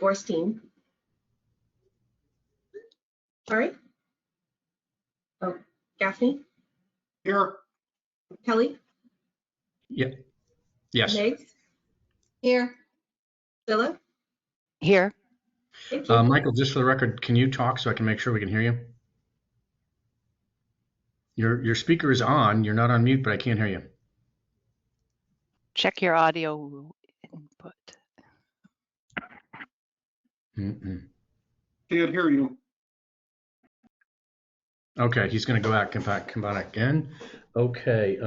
Borstein. Sorry. Oh, Gaffney. Here. Kelly. Yep. Yes. Meggs. Here. Zilla. Here. Thank you. Michael, just for the record, can you talk so I can make sure we can hear you? Your speaker is on. You're not on mute, but I can't hear you. Check your audio input. Can't hear you. Okay, he's going to go out, come back again. Okay,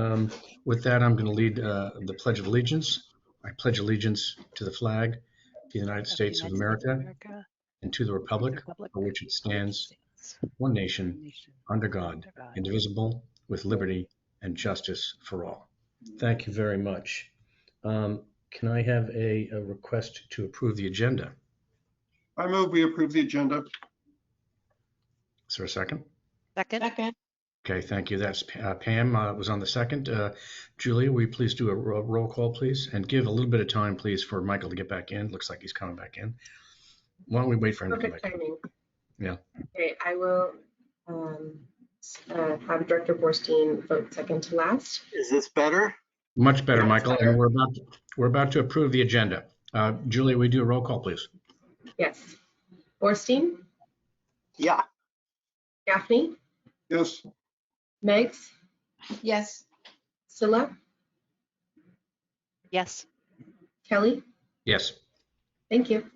with that, I'm going to lead the Pledge of Allegiance. I pledge allegiance to the flag of the United States of America and to the republic for which it stands, one nation, under God, indivisible, with liberty and justice for all. Thank you very much. Can I have a request to approve the agenda? I move we approve the agenda. Is there a second? Second. Okay, thank you. That's Pam was on the second. Julia, will you please do a roll call, please? And give a little bit of time, please, for Michael to get back in. Looks like he's coming back in. Why don't we wait for him to come Perfect back timing. in? Yeah. Okay, I will have Director Borstein vote second to last. Is this better? Much better, Yeah, Michael. better. And we're about to approve the agenda. Julia, we do a roll call, please? Yes. Borstein. Yeah. Gaffney. Yes. Meggs. Yes. Scylla. Yes. Kelly. Yes. Thank you.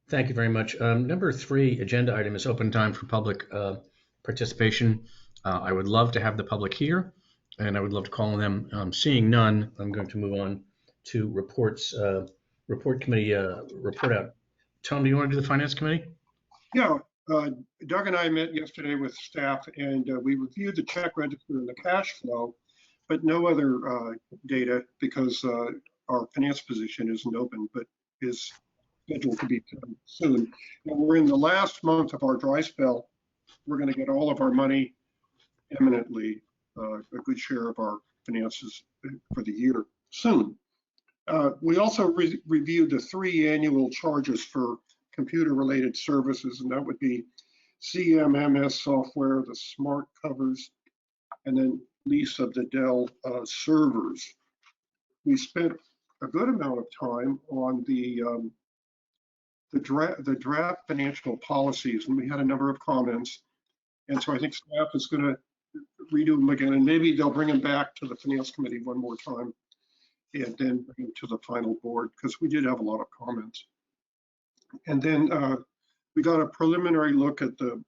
Thank you very much. Number 3 agenda item is open time for public participation. I would love to have the public here, and I would love to call on them. Seeing none, I'm going to move on to reports. Report committee report out. Tom, do you want to do the finance committee? Yeah. Doug and I met yesterday with staff, and we reviewed the check register and the cash flow, but no other data because our finance position isn't open, but is scheduled to be soon. And we're in the last month of our dry spell. We're going to get all of our money imminently, a good share of our finances for the year soon. We also reviewed the 3 annual charges for computer-related services, and that would be CMMS software, the smart covers, and then lease of the Dell servers. We spent a good amount of time on the draft financial policies, and we had a number of comments. And so I think staff is going to redo them again, and maybe they'll bring them back to the finance committee one more time and then bring them to the final board, because we did have a lot of comments. And then we got a preliminary look at the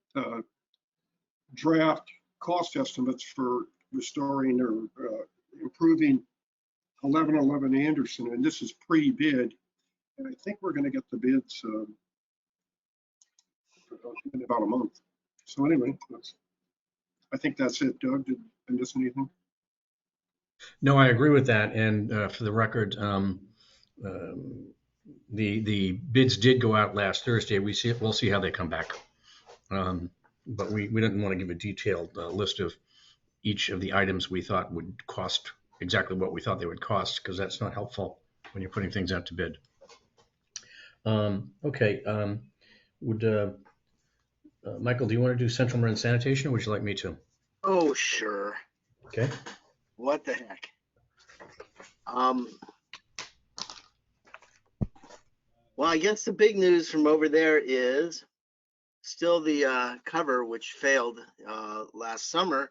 draft cost estimates for restoring or improving 1111 Anderson, and this is pre-bid. And I think we're going to get the bids in about a month. So anyway, I think that's it. Doug, did I miss anything? No, I agree with that. And for the record, the bids did go out last Thursday. We'll see how they come back. But we didn't want to give a detailed list of each of the items we thought would cost exactly what we thought they would cost, because that's not helpful when you're putting things out to bid. Okay. Michael, do you want to do Central Marin Sanitation, or would you like me to? Oh, sure. Okay. What the heck? Well, I guess the big news from over there is still the cover, which failed last summer.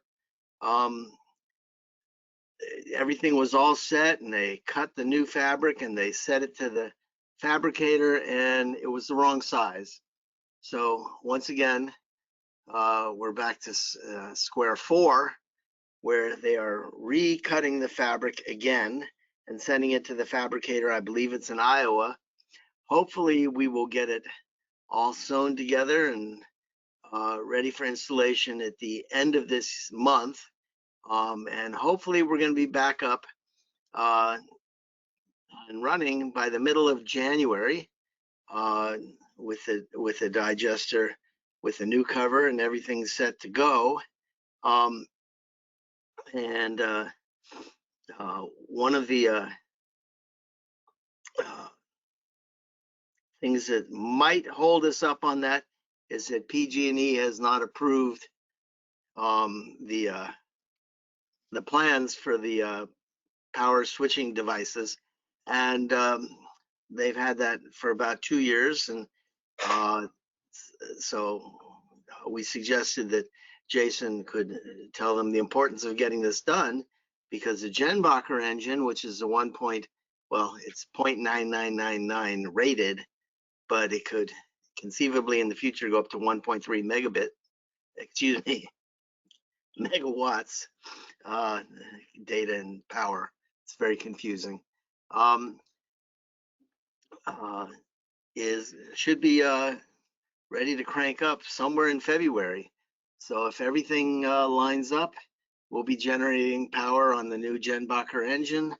Everything was all set, and they cut the new fabric and they set it to the fabricator, and it was the wrong size. So once again, we're back to square 4, where they are recutting the fabric again and sending it to the fabricator. I believe it's in Iowa. Hopefully we will get it all sewn together and ready for installation at the end of this month. And hopefully we're going to be back up and running by the middle of January with a digester, with a new cover and everything set to go. And one of the things that might hold us up on that is that PG&E has not approved the plans for the power switching devices, and they've had that for about 2 years, and so we suggested that Jason could tell them the importance of getting this done, because the Jenbacher engine, which is a it's 0.9999 rated, but it could conceivably in the future go up to 1.3 megawatts data and power. It's very confusing. Should be ready to crank up somewhere in February. So if everything lines up, we'll be generating power on the new Jenbacher engine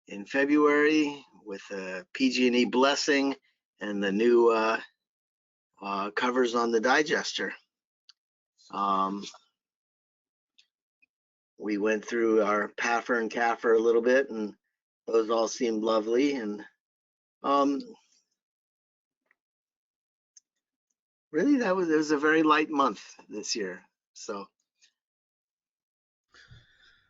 in February with a PG&E blessing and the new covers on the digester. We went through our PAFR and CAFR a little bit, and those all seemed lovely. And really, it was a very light month this year. So.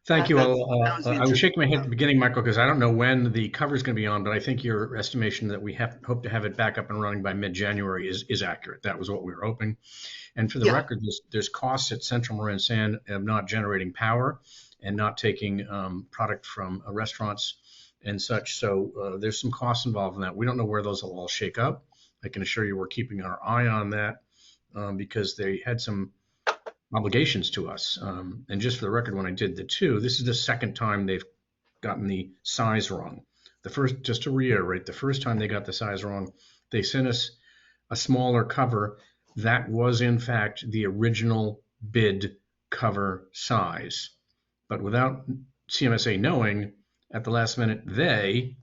Thank you. That was I was shaking my head at the beginning, Michael, because I don't know when the cover is going to be on, but I think your estimation that we hope to have it back up and running by mid-January is accurate. That was what we were hoping. And for the record, there's costs at Central Marin Sand of not generating power and not taking product from restaurants and such. So there's some costs involved in that. We don't know where those will all shake up. I can assure you we're keeping our eye on that because they had some obligations to us. And just for the record, when I did this is the second time they've gotten the size wrong. The first, just to reiterate, the first time they got the size wrong, they sent us a smaller cover that was in fact the original bid cover size. But without CMSA knowing, at the last minute, they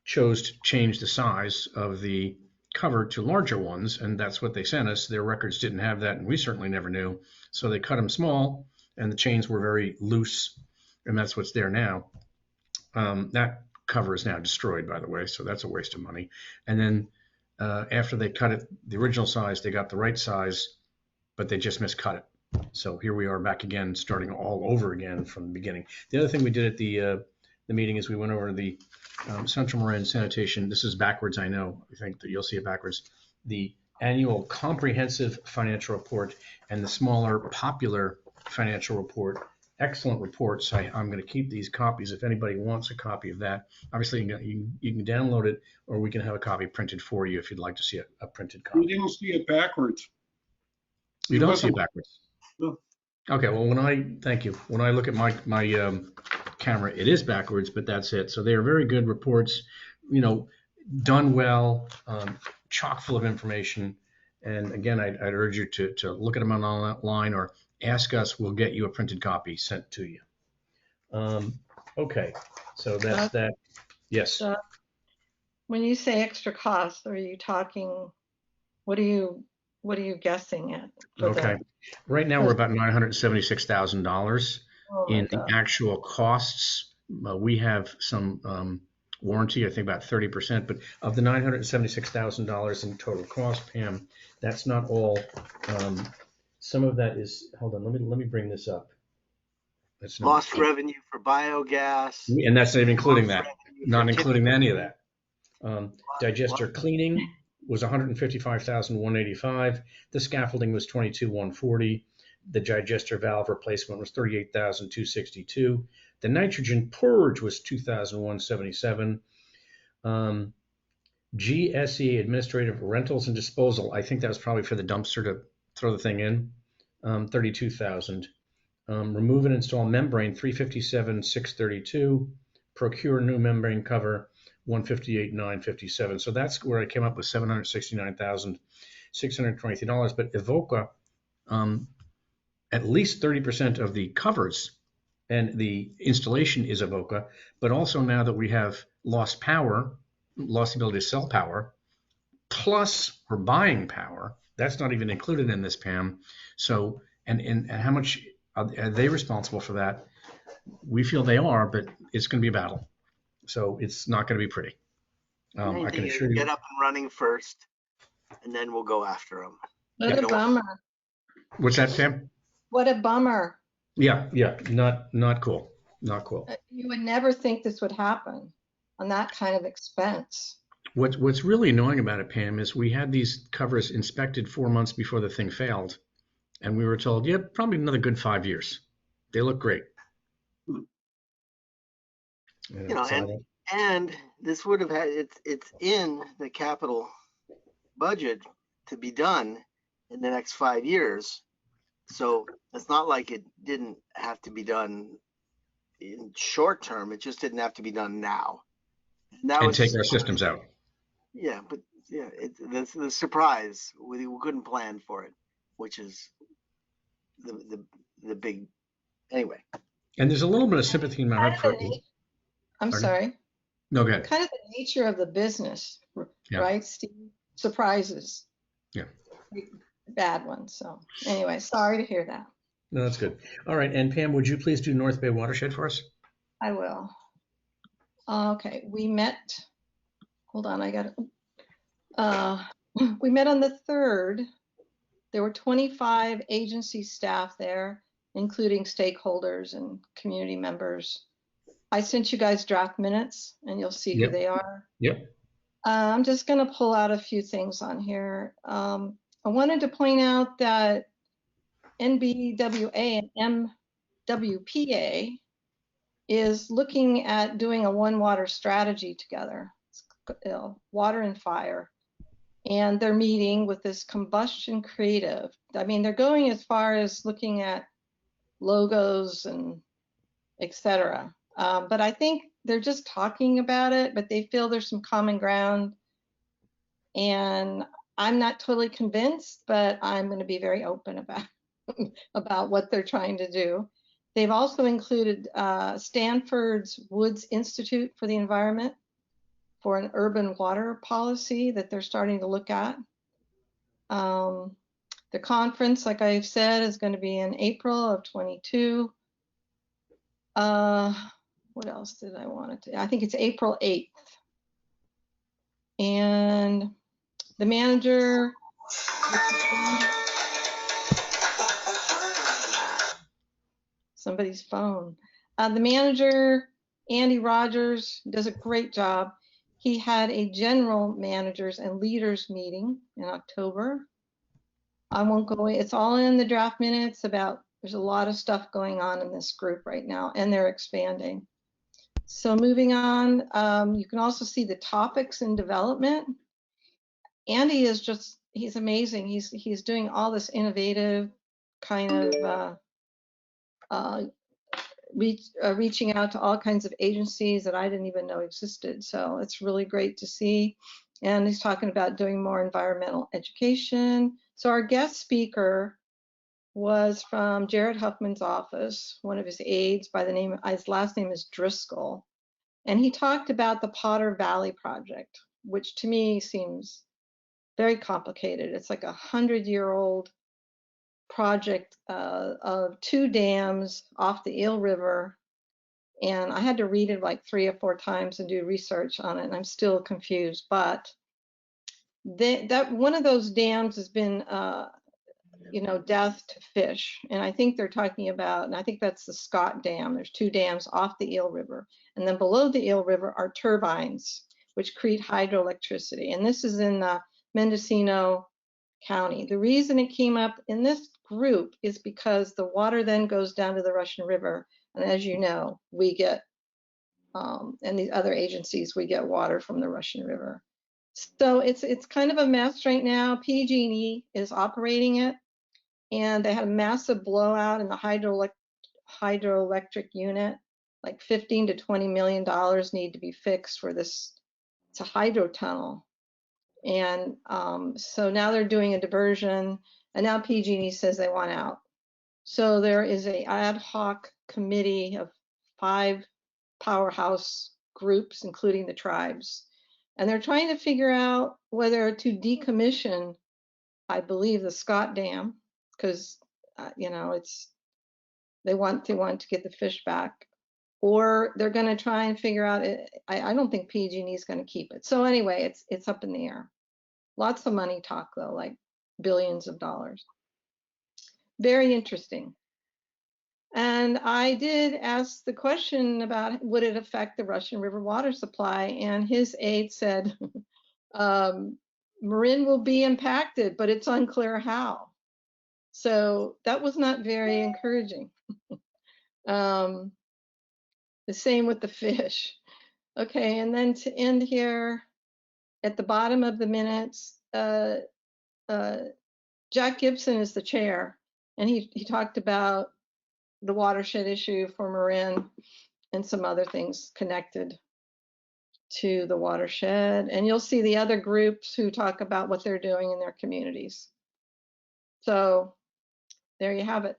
chose to change the size of the cover to larger ones, and that's what they sent us. Their records didn't have that, and we certainly never knew. So they cut them small, and the chains were very loose, and that's what's there now. That cover is now destroyed, by the way, so that's a waste of money. And then after they cut it, the original size, they got the right size, but they just miscut it. So here we are back again, starting all over again from the beginning. The other thing we did at the meeting is we went over to the Central Marin Sanitation. This is backwards, I know. I think that you'll see it backwards. The annual comprehensive financial report and the smaller popular financial report. Excellent reports. I'm going to keep these copies if anybody wants a copy of that. Obviously, you can download it, or we can have a copy printed for you if you'd like to see a printed copy. We didn't see it backwards. You don't see it backwards? No. Okay, well, thank you. When I look at my camera, it is backwards, but that's it. So they are very good reports, done well, chock full of information. And again, I'd urge you to look at them online or ask us. We'll get you a printed copy sent to you. Okay, so that's that. Yes. When you say extra costs, are you talking? What are you guessing at? Okay. Right now we're about $976,000 in the actual costs. We have some warranty, I think about 30%, but of the $976,000 in total cost, Pam, that's not all. Some of that is, hold on, let me bring this up. That's lost revenue for biogas. And that's not even including that, not including any of that. Digester cleaning was $155,185. The scaffolding was $22,140. The digester valve replacement was $38,262. The nitrogen purge was $2,177. GSE administrative rentals and disposal, I think that was probably for the dumpster to throw the thing in, $32,000. Remove and install membrane, $357,632. Procure new membrane cover, $158,957. So that's where I came up with $769,623. But Evoca, at least 30% of the covers and the installation is Evoca, but also now that we have lost power, lost the ability to sell power, plus we're buying power, that's not even included in this, Pam. So, and how much are they responsible for that? We feel they are, but it's going to be a battle. So it's not going to be pretty. I can 90 assure you. get up and running first, and then we'll go after them. What Yeah. a bummer. What's that, Sam? What a bummer. Yeah, not cool, not cool. You would never think this would happen on that kind of expense. What's really annoying about it, Pam, is we had these covers inspected 4 months before the thing failed, and we were told, yeah, probably another good 5 years. They look great. You know, and this would have had it's in the capital budget to be done in the next 5 years. So it's not like it didn't have to be done in short term. It just didn't have to be done now. And take our systems out. Yeah, but yeah, the surprise we couldn't plan for it, which is the big anyway. And there's a little bit of sympathy in my heart for. I'm sorry. No, go ahead. Kind of the nature of the business, Yeah. right, Steve? Surprises. Yeah. Bad ones. So anyway, sorry to hear that. No, that's good. All right, and Pam, would you please do North Bay Watershed for us? I will. Okay, we met. Hold on, I got it. We met on the 3rd. There were 25 agency staff there, including stakeholders and community members. I sent you guys draft minutes, and you'll see who they are. Yep. I'm just going to pull out a few things on here. I wanted to point out that NBWA and MWPA is looking at doing a one water strategy together, water and fire. And they're meeting with this combustion creative. I mean, they're going as far as looking at logos and et cetera. But I think they're just talking about it, but they feel there's some common ground. And I'm not totally convinced, but I'm going to be very open about what they're trying to do. They've also included Stanford's Woods Institute for the Environment for an urban water policy that they're starting to look at. The conference, like I've said, is going to be in April of 22. What else did I want to? I think it's April 8th. And the manager, somebody's phone. The manager, Andy Rogers, does a great job. He had a general managers and leaders meeting in October. I won't go, it's all in the draft minutes about, there's a lot of stuff going on in this group right now, and they're expanding. So moving on, you can also see the topics in development. Andy is just, he's amazing. He's doing all this innovative kind of reaching out to all kinds of agencies that I didn't even know existed. So it's really great to see. And he's talking about doing more environmental education. So our guest speaker was from Jared Huffman's office, one of his aides by the name, his last name is Driscoll. And he talked about the Potter Valley project, which to me seems very complicated. It's like 100-year-old project of 2 dams off the Eel River. And I had to read it like 3 or 4 times and do research on it, and I'm still confused. But that one of those dams has been, death to fish. And I think they're talking about, and I think that's the Scott Dam. There's 2 dams off the Eel River. And then below the Eel River are turbines, which create hydroelectricity. And this is in Mendocino County. The reason it came up in this group is because the water then goes down to the Russian River. And as you know, we get, and these other agencies, we get water from the Russian River. So it's kind of a mess right now. PG&E is operating it, and they had a massive blowout in the hydroelectric unit. Like $15 to $20 million need to be fixed for this. It's a hydro tunnel. And so now they're doing a diversion, and now PG&E says they want out. So there is an ad hoc committee of 5 powerhouse groups, including the tribes. And they're trying to figure out whether to decommission, I believe, the Scott Dam, because, they want to get the fish back, or they're going to try and figure out it. I don't think PG&E is going to keep it. So anyway, it's up in the air. Lots of money talk though, like billions of dollars. Very interesting. And I did ask the question about would it affect the Russian River water supply, and his aide said Marin will be impacted, but it's unclear how. So that was not very encouraging. The same with the fish. Okay, and then to end here, at the bottom of the minutes, Jack Gibson is the chair, and he talked about the watershed issue for Marin and some other things connected to the watershed. And you'll see the other groups who talk about what they're doing in their communities. So there you have it.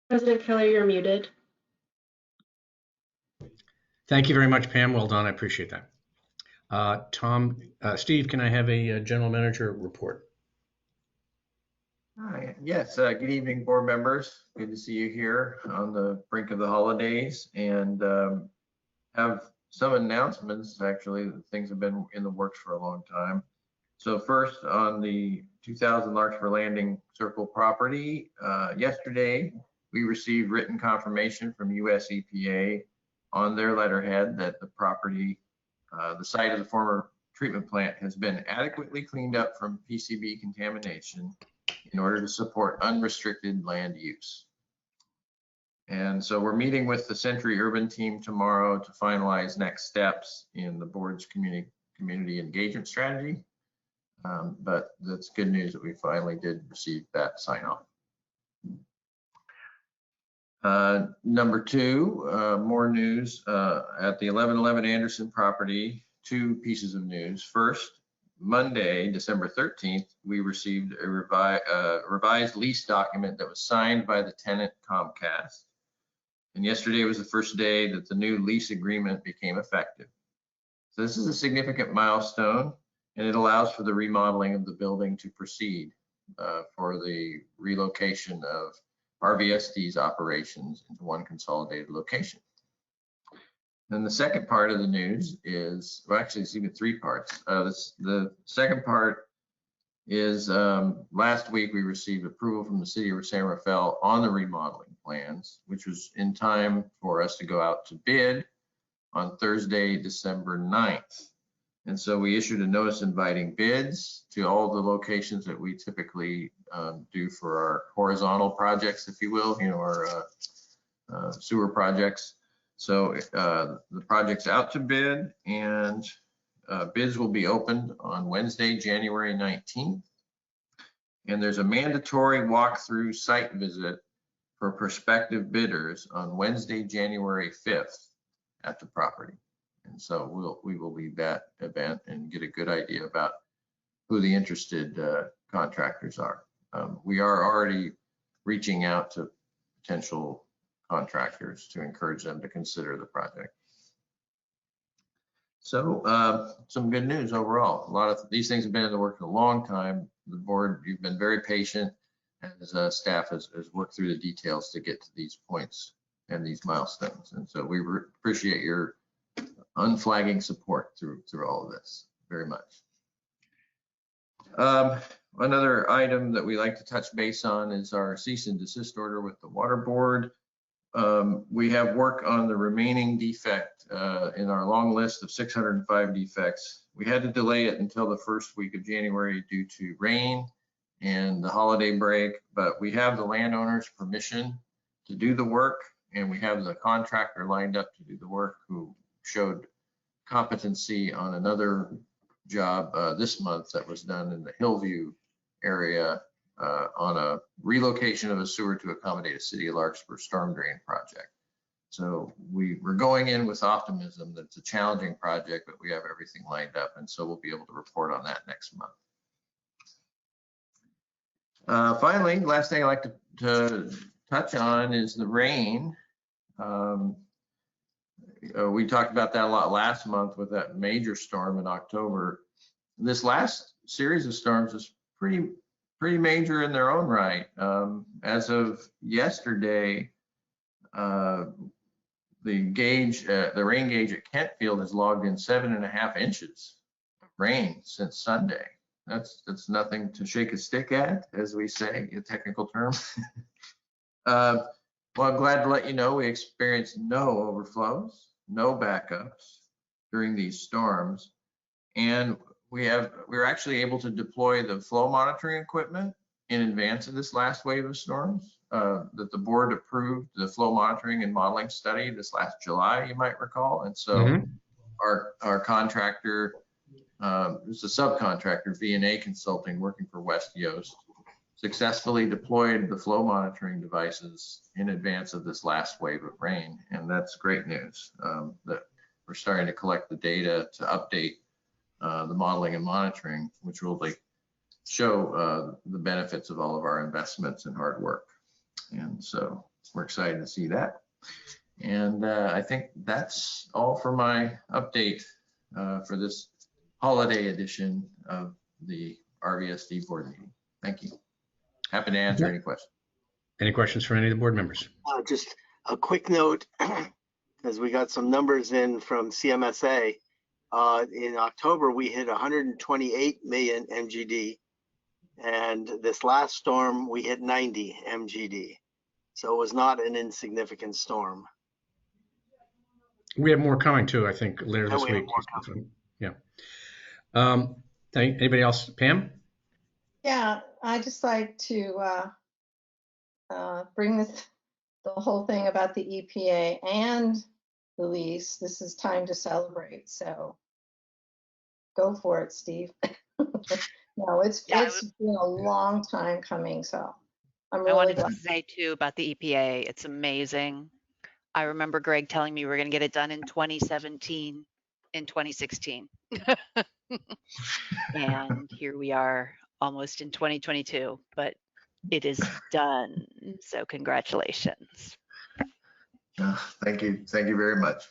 President Kelly, you're muted. Thank you very much, Pam. Well done. I appreciate that. Steve, can I have a general manager report? Hi. Yes, good evening, board members. Good to see you here on the brink of the holidays, and have some announcements. Actually, things have been in the works for a long time. So first, on the 2000 Larkspur Landing Circle property, yesterday we received written confirmation from US EPA on their letterhead that the property, the site of the former treatment plant, has been adequately cleaned up from PCB contamination in order to support unrestricted land use. And so we're meeting with the Century Urban team tomorrow to finalize next steps in the board's community engagement strategy. But that's good news that we finally did receive that sign off. Number two, more news at the 1111 Anderson property. Two pieces of news. First, Monday, December 13th, we received a revised lease document that was signed by the tenant, Comcast. And yesterday was the first day that the new lease agreement became effective. So this is a significant milestone, and it allows for the remodeling of the building to proceed for the relocation of RVSD's operations into one consolidated location. Then the second part of the news is, well, actually it's even three parts. The second part is last week we received approval from the city of San Rafael on the remodeling plans, which was in time for us to go out to bid on Thursday, December 9th. And so we issued a notice inviting bids to all the locations that we typically do for our horizontal projects, if you will, our sewer projects. So the project's out to bid, and bids will be opened on Wednesday, January 19th. And there's a mandatory walkthrough site visit for prospective bidders on Wednesday, January 5th at the property. And so we will lead that event and get a good idea about who the interested contractors are. We are already reaching out to potential contractors to encourage them to consider the project. So some good news overall. A lot of these things have been in the works a long time. The board, you've been very patient, as staff has worked through the details to get to these points and these milestones. And so we appreciate your unflagging support through all of this very much. Another item that we like to touch base on is our cease and desist order with the water board. We have work on the remaining defect in our long list of 605 defects. We had to delay it until the first week of January due to rain and the holiday break, but we have the landowner's permission to do the work, and we have the contractor lined up to do the work who showed competency on another job this month that was done in the Hillview area on a relocation of a sewer to accommodate a City of Larkspur storm drain project. So we're going in with optimism that it's a challenging project, but we have everything lined up, and so we'll be able to report on that next month. Finally, last thing I'd like to touch on is the rain. We talked about that a lot last month with that major storm in October. This last series of storms was pretty pretty major in their own right. As of yesterday, the rain gauge at Kentfield has logged in 7.5 inches of rain since Sunday. That's nothing to shake a stick at, as we say, a technical term. Well, I'm glad to let you know we experienced no overflows, no backups during these storms, and we were actually able to deploy the flow monitoring equipment in advance of this last wave of storms. That the board approved the flow monitoring and modeling study this last July, you might recall, and so our contractor, it's a subcontractor, V&A Consulting, working for West Yost, successfully deployed the flow monitoring devices in advance of this last wave of rain, and that's great news. That we're starting to collect the data to update the modeling and monitoring, which will show the benefits of all of our investments and hard work. And so we're excited to see that. And I think that's all for my update for this holiday edition of the RVSD board meeting. Thank you. Happy to answer any questions. Any questions from any of the board members? Just a quick note, as we got some numbers in from CMSA. In October, we hit 128 million MGD. And this last storm, we hit 90 MGD. So it was not an insignificant storm. We have more coming too, I think, later this week. Yeah. Anybody else? Pam? Yeah, I just like to bring the whole thing about the EPA and the lease. This is time to celebrate. So go for it, Steve. No, it's been a long time coming, so I'm really I wanted glad. to say too about the EPA. It's amazing. I remember Greg telling me we were going to get it done in 2017, in 2016. And here we are almost in 2022, but it is done. So congratulations. Thank you. Thank you very much.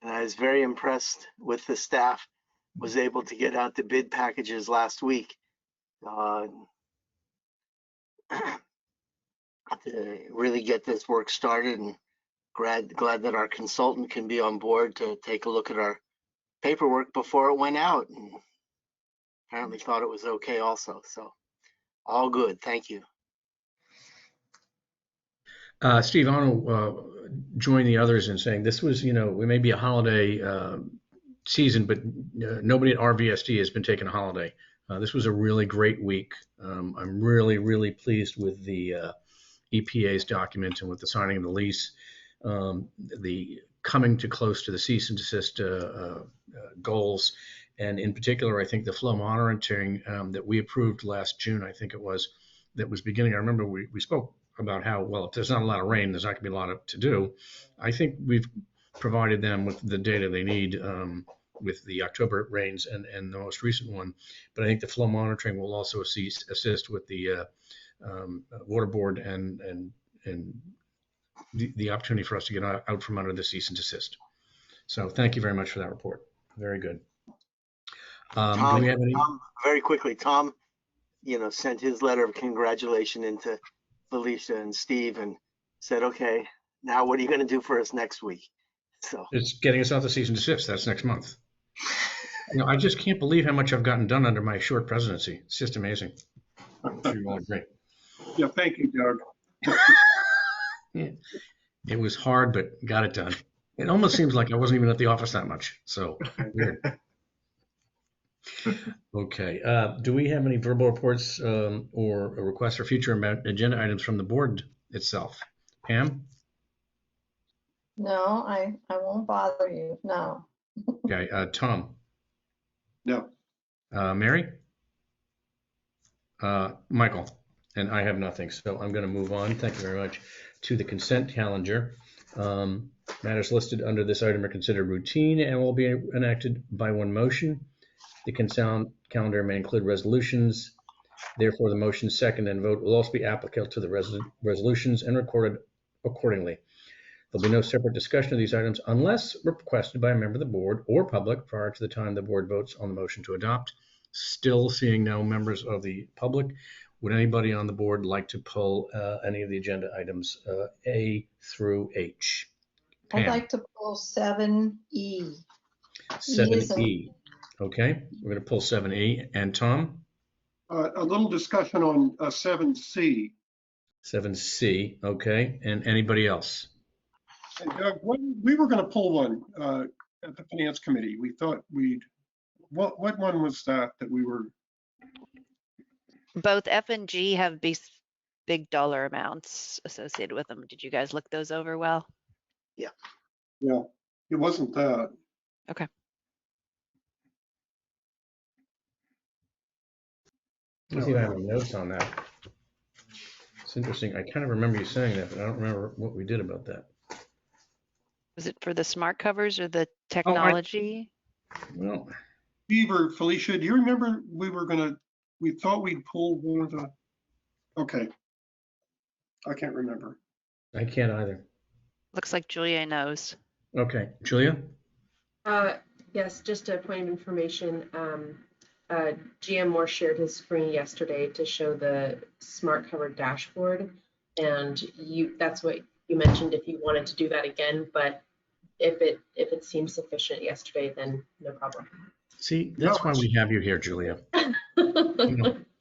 And I was very impressed with the staff. Was able to get out the bid packages last week to really get this work started, and glad that our consultant can be on board to take a look at our paperwork before it went out, and apparently thought it was okay also. So all good. Thank you. Steve, I want to join the others in saying this was, we may be a holiday season, but nobody at RVSD has been taking a holiday. This was a really great week. I'm really, really pleased with the EPA's document and with the signing of the lease, the coming to close to the cease and desist goals. And in particular, I think the flow monitoring that we approved last June, I think it was, that was beginning. I remember we spoke about how, well, if there's not a lot of rain, there's not going to be a lot to do. I think we've provided them with the data they need with the October rains and the most recent one. But I think the flow monitoring will also assist with the water board and the opportunity for us to get out from under the cease and desist. So thank you very much for that report. Very good. Tom, do we have any? Tom, very quickly, Tom, sent his letter of congratulations into Felicia and Steve and said, okay, now what are you going to do for us next week? So it's getting us out the cease and desist. That's next month. I just can't believe how much I've gotten done under my short presidency. It's just amazing. I'm sure you all agree. Yeah, thank you, Doug. Yeah. It was hard, but got it done. It almost seems like I wasn't even at the office that much. So weird. Okay. Do we have any verbal reports or requests for future agenda items from the board itself? Pam? No, I won't bother you. No. Okay. Tom? No. Mary? Michael? And I have nothing. So I'm going to move on. Thank you very much. To the consent calendar. Matters listed under this item are considered routine and will be enacted by one motion. The consent calendar may include resolutions. Therefore, the motion, second, and vote will also be applicable to the resolutions and recorded accordingly. There'll be no separate discussion of these items unless requested by a member of the board or public prior to the time the board votes on the motion to adopt. Still seeing no members of the public. Would anybody on the board like to pull any of the agenda items, A through H? I'd Pam, like to pull 7E. 7E. Okay, we're going to pull 7E. And Tom? A little discussion on 7C. 7C. Okay, and anybody else? And Doug, we were going to pull one at the Finance Committee. We thought what one was that we were? Both F and G have big dollar amounts associated with them. Did you guys look those over well? Yeah, it wasn't that. Okay. I think I have notes on that. It's interesting. I kind of remember you saying that, but I don't remember what we did about that. Was it for the smart covers or the technology? Well, Steve or Felicia, do you remember we thought we'd pull one of the, okay. I can't remember. I can't either. Looks like Julia knows. Okay, Julia? Yes, just a point of information. GM Moore shared his screen yesterday to show the smart cover dashboard. And that's what you mentioned if you wanted to do that again, but if it seemed sufficient yesterday, then no problem. See, that's why we have you here, Julia.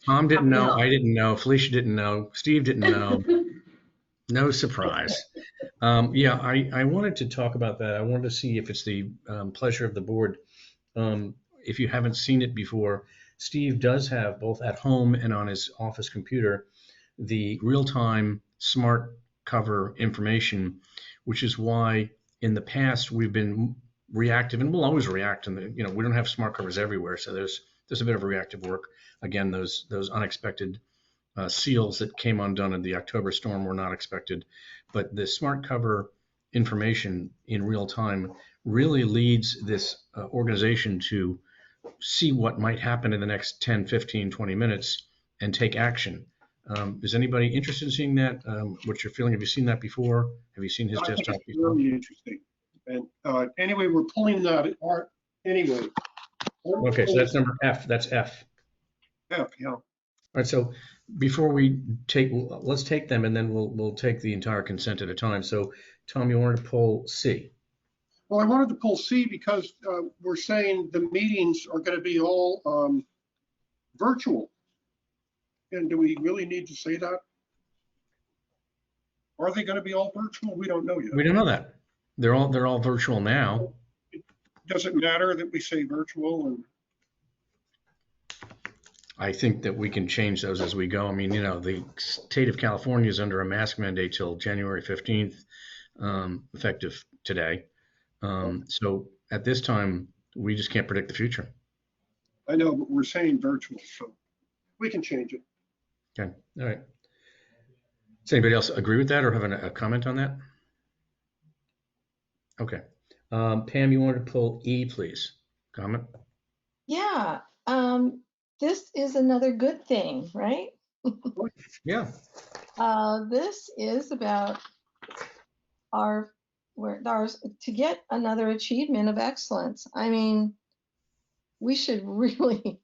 Tom didn't know, I didn't know, Felicia didn't know, Steve didn't know. No surprise. Yeah, I wanted to talk about that. I wanted to see if it's the pleasure of the board. If you haven't seen it before, Steve does have both at home and on his office computer the real-time smart cover information, which is why in the past we've been reactive, and we'll always react. And we don't have smart covers everywhere, so there's a bit of reactive work. Again, those unexpected seals that came undone in the October storm were not expected, but the smart cover information in real time really leads this organization to see what might happen in the next 10, 15, 20 minutes and take action. Is anybody interested in seeing that? What's your feeling? Have you seen that before? Have you seen his desktop before? Really interesting. And anyway, we're pulling that anyway. Okay, so that's number F. That's F. F, yeah. All right, so before we let's take them and then we'll take the entire consent at a time. So Tom, you wanted to pull C. Well, I wanted to pull C because we're saying the meetings are going to be all virtual. And do we really need to say that? Are they going to be all virtual? We don't know yet. We don't know that. They're all virtual now. Does it matter that we say virtual? And I think that we can change those as we go. I mean, the state of California is under a mask mandate till January 15th, effective today. So at this time, we just can't predict the future. I know, but we're saying virtual, so we can change it. Okay, all right. Does anybody else agree with that or have a comment on that? Okay. Pam, you wanted to pull E, please. Comment? Yeah, this is another good thing, right? Yeah. This is about to get another achievement of excellence. I mean, we should really,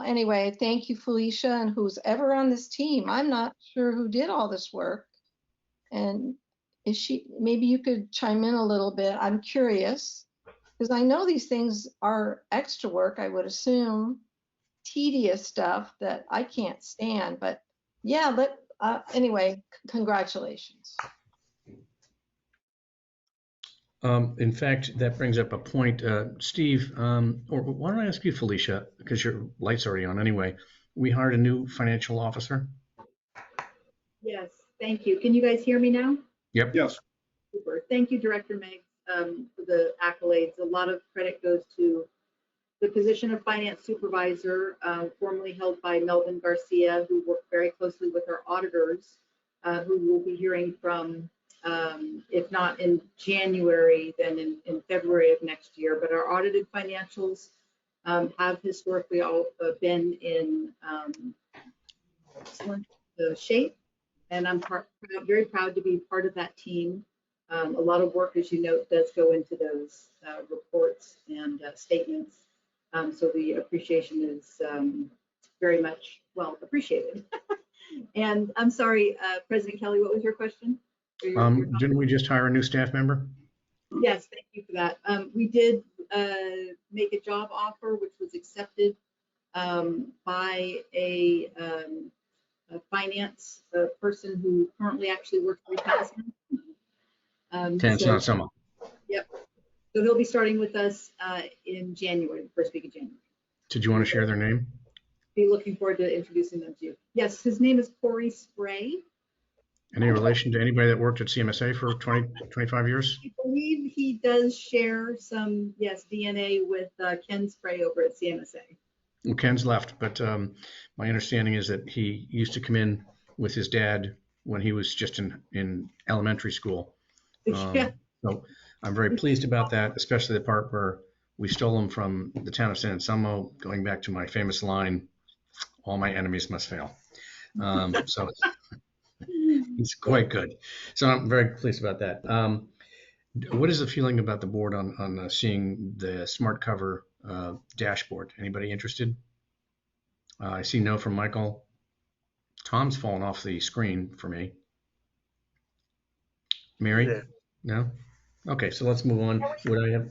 anyway, thank you, Felicia, and who's ever on this team. I'm not sure who did all this work. And maybe you could chime in a little bit. I'm curious, because I know these things are extra work, I would assume, tedious stuff that I can't stand, but yeah, anyway, congratulations. In fact, that brings up a point, Steve, or why don't I ask you, Felicia, because your light's already on anyway. We hired a new financial officer. Yes, thank you. Can you guys hear me now? Yep. Yes. Super. Thank you, Director Meg, for the accolades. A lot of credit goes to the position of finance supervisor, formerly held by Melvin Garcia, who worked very closely with our auditors, who we'll be hearing from, if not in January, then in February of next year. But our audited financials have historically all been in excellent shape. And I'm very proud to be part of that team. A lot of work, as you note, does go into those reports and statements. So the appreciation is very much well appreciated. And I'm sorry, President Kelly, what was your question? Didn't we just hire a new staff member? Yes, thank you for that. We did make a job offer, which was accepted by a finance person who currently actually works for Townsend. Not someone. Yep. So he'll be starting with us in January, the first week of January. Did you want to share their name? Be looking forward to introducing them to you. Yes, his name is Corey Spray. Any relation to anybody that worked at CMSA for 20, 25 years? I believe he does share some, yes, DNA with Ken Spray over at CMSA. Well, Ken's left, but my understanding is that he used to come in with his dad when he was just in elementary school. Yeah. So I'm very pleased about that, especially the part where we stole him from the town of San Anselmo, going back to my famous line, all my enemies must fail. So it's quite good. So I'm very pleased about that. What is the feeling about the board on seeing the smart cover dashboard? Anybody interested? I see no from Michael. Tom's fallen off the screen for me. Mary? Yeah. No? Okay, so let's move on. What I have?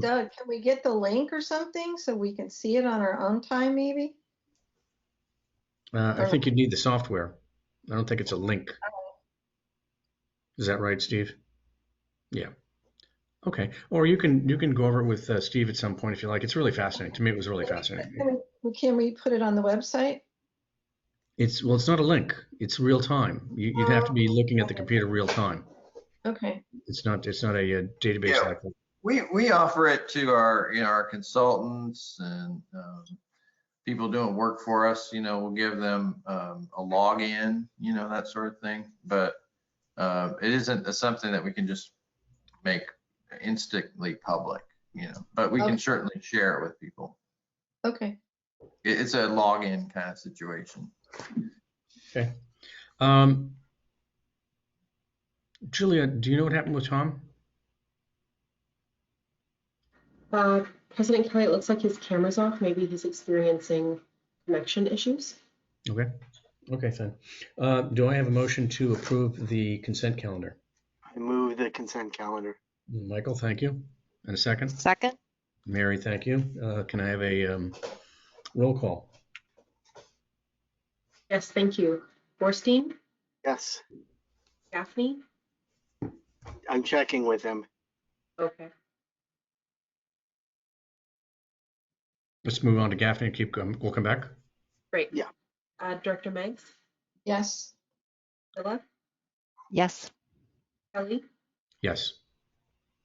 Doug, can we get the link or something so we can see it on our own time, maybe? I think you'd need the software. I don't think it's a link. Is that right, Steve? Yeah. Okay. Or you can go over it with Steve at some point if you like. It's really fascinating. To me, it was really fascinating. Can we put it on the website? It's not a link. It's real time. You'd have to be looking at the computer real time. Okay. It's not a database Yeah. like that. We offer it to our consultants and people doing work for us. We'll give them a login, that sort of thing. But it isn't something that we can just make instantly public, But we can certainly share it with people. Okay. It's a login kind of situation. Okay. Julia, do you know what happened with Tom? President Kelly, it looks like his camera's off. Maybe he's experiencing connection issues. Okay. Okay, fine. Do I have a motion to approve the consent calendar? I move the consent calendar. Michael, thank you. And a second? Second? Mary, thank you. Can I have a roll call? Yes, thank you. Borstein, Yes, Gaffney. I'm checking with him. Okay. Let's move on to Gaffney and keep going. We'll come back. Great. Yeah. Director Meggs, Yes. Villa, Yes. Kelly. Yes.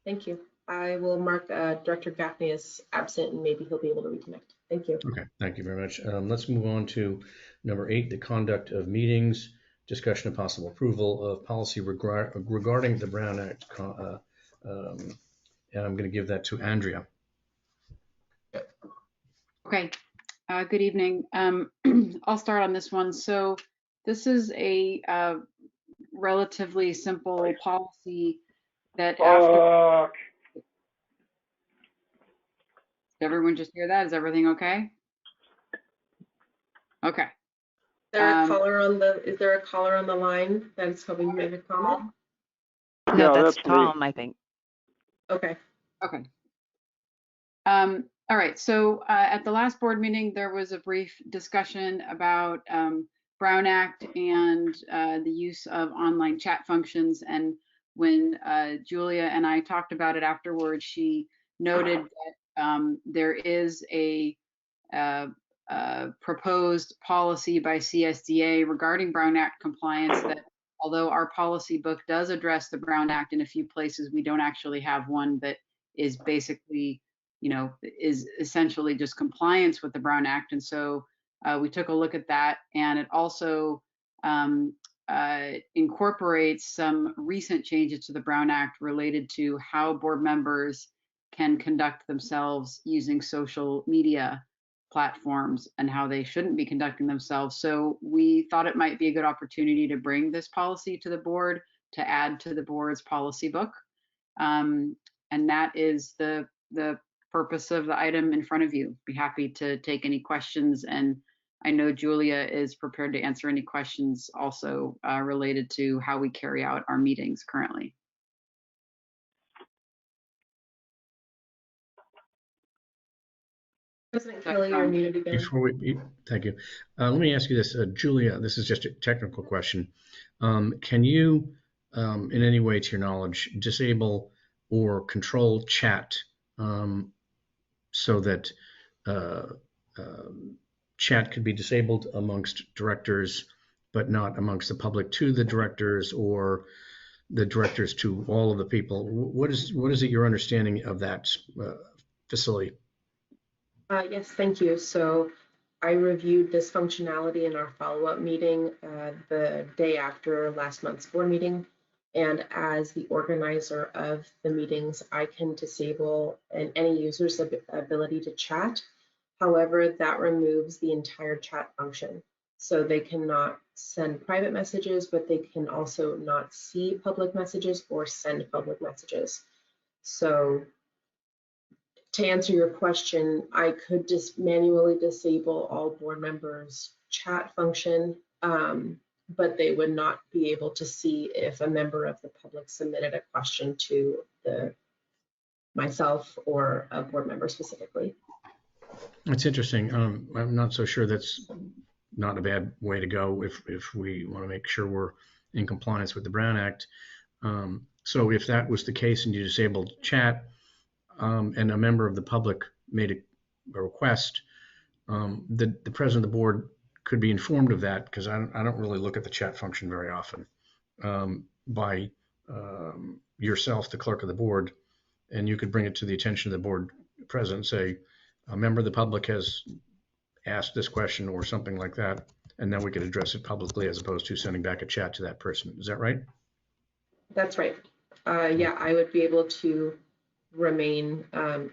Thank you. I will mark Director Gaffney as absent, and maybe he'll be able to reconnect. Thank you. Okay, thank you very much. Let's move on to number 8, the conduct of meetings, discussion of possible approval of policy regarding the Brown Act. And I'm going to give that to Andrea. Okay, good evening. I'll start on this one. So this is a relatively simple policy that after... Did everyone just hear that? Is everything okay? Okay. Is there a caller on the line that is hoping to make a comment? No, that's Tom, I think. Okay. Okay. All right, so at the last board meeting, there was a brief discussion about Brown Act and the use of online chat functions. And when Julia and I talked about it afterwards, she noted that there is a proposed policy by CSDA regarding Brown Act compliance that, although our policy book does address the Brown Act in a few places, we don't actually have one that is basically, is essentially just compliance with the Brown Act. And so we took a look at that, and it also incorporates some recent changes to the Brown Act related to how board members can conduct themselves using social media platforms and how they shouldn't be conducting themselves. So we thought it might be a good opportunity to bring this policy to the board to add to the board's policy book. And that is the purpose of the item in front of you. Be happy to take any questions, and I know Julia is prepared to answer any questions also related to how we carry out our meetings currently. President Kelly, you're muted again. Thank you. Let me ask you this, Julia, this is just a technical question. Can you, in any way to your knowledge, disable or control chat so that chat could be disabled amongst directors, but not amongst the public to the directors, or the directors to all of the people? What is it your understanding of that facility? Yes, thank you. So I reviewed this functionality in our follow-up meeting the day after last month's board meeting. And as the organizer of the meetings, I can disable any user's ability to chat. However, that removes the entire chat function. So they cannot send private messages, but they can also not see public messages or send public messages. So to answer your question, I could just manually disable all board members' chat function, but they would not be able to see if a member of the public submitted a question to myself or a board member specifically. That's interesting. I'm not so sure that's not a bad way to go if we want to make sure we're in compliance with the Brown Act. So if that was the case and you disabled chat, and a member of the public made a request, the president of the board could be informed of that, because I don't really look at the chat function very often, by yourself, the clerk of the board, and you could bring it to the attention of the board president, say, a member of the public has asked this question or something like that, and then we could address it publicly as opposed to sending back a chat to that person. Is that right? That's right. Yeah, I would be able to remain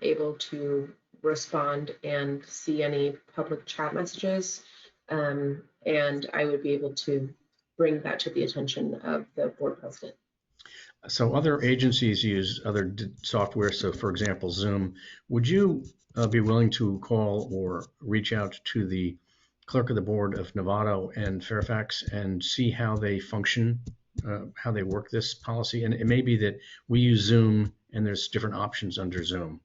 able to respond and see any public chat messages, and I would be able to bring that to the attention of the board president. So other agencies use other software. So for example, Zoom. Would you be willing to call or reach out to the clerk of the board of Novato and Fairfax and see how they function, how they work this policy? And it may be that we use Zoom and there's different options under Zoom.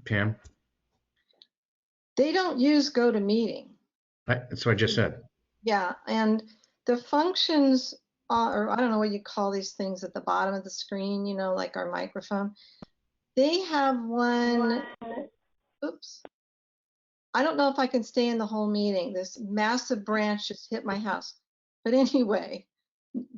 Pam? They don't use GoToMeeting. That's what I just said. Yeah, and the functions or I don't know what you call these things at the bottom of the screen, you know, like our microphone. They have one, oops. I don't know if I can stay in the whole meeting. This massive branch just hit my house. But anyway,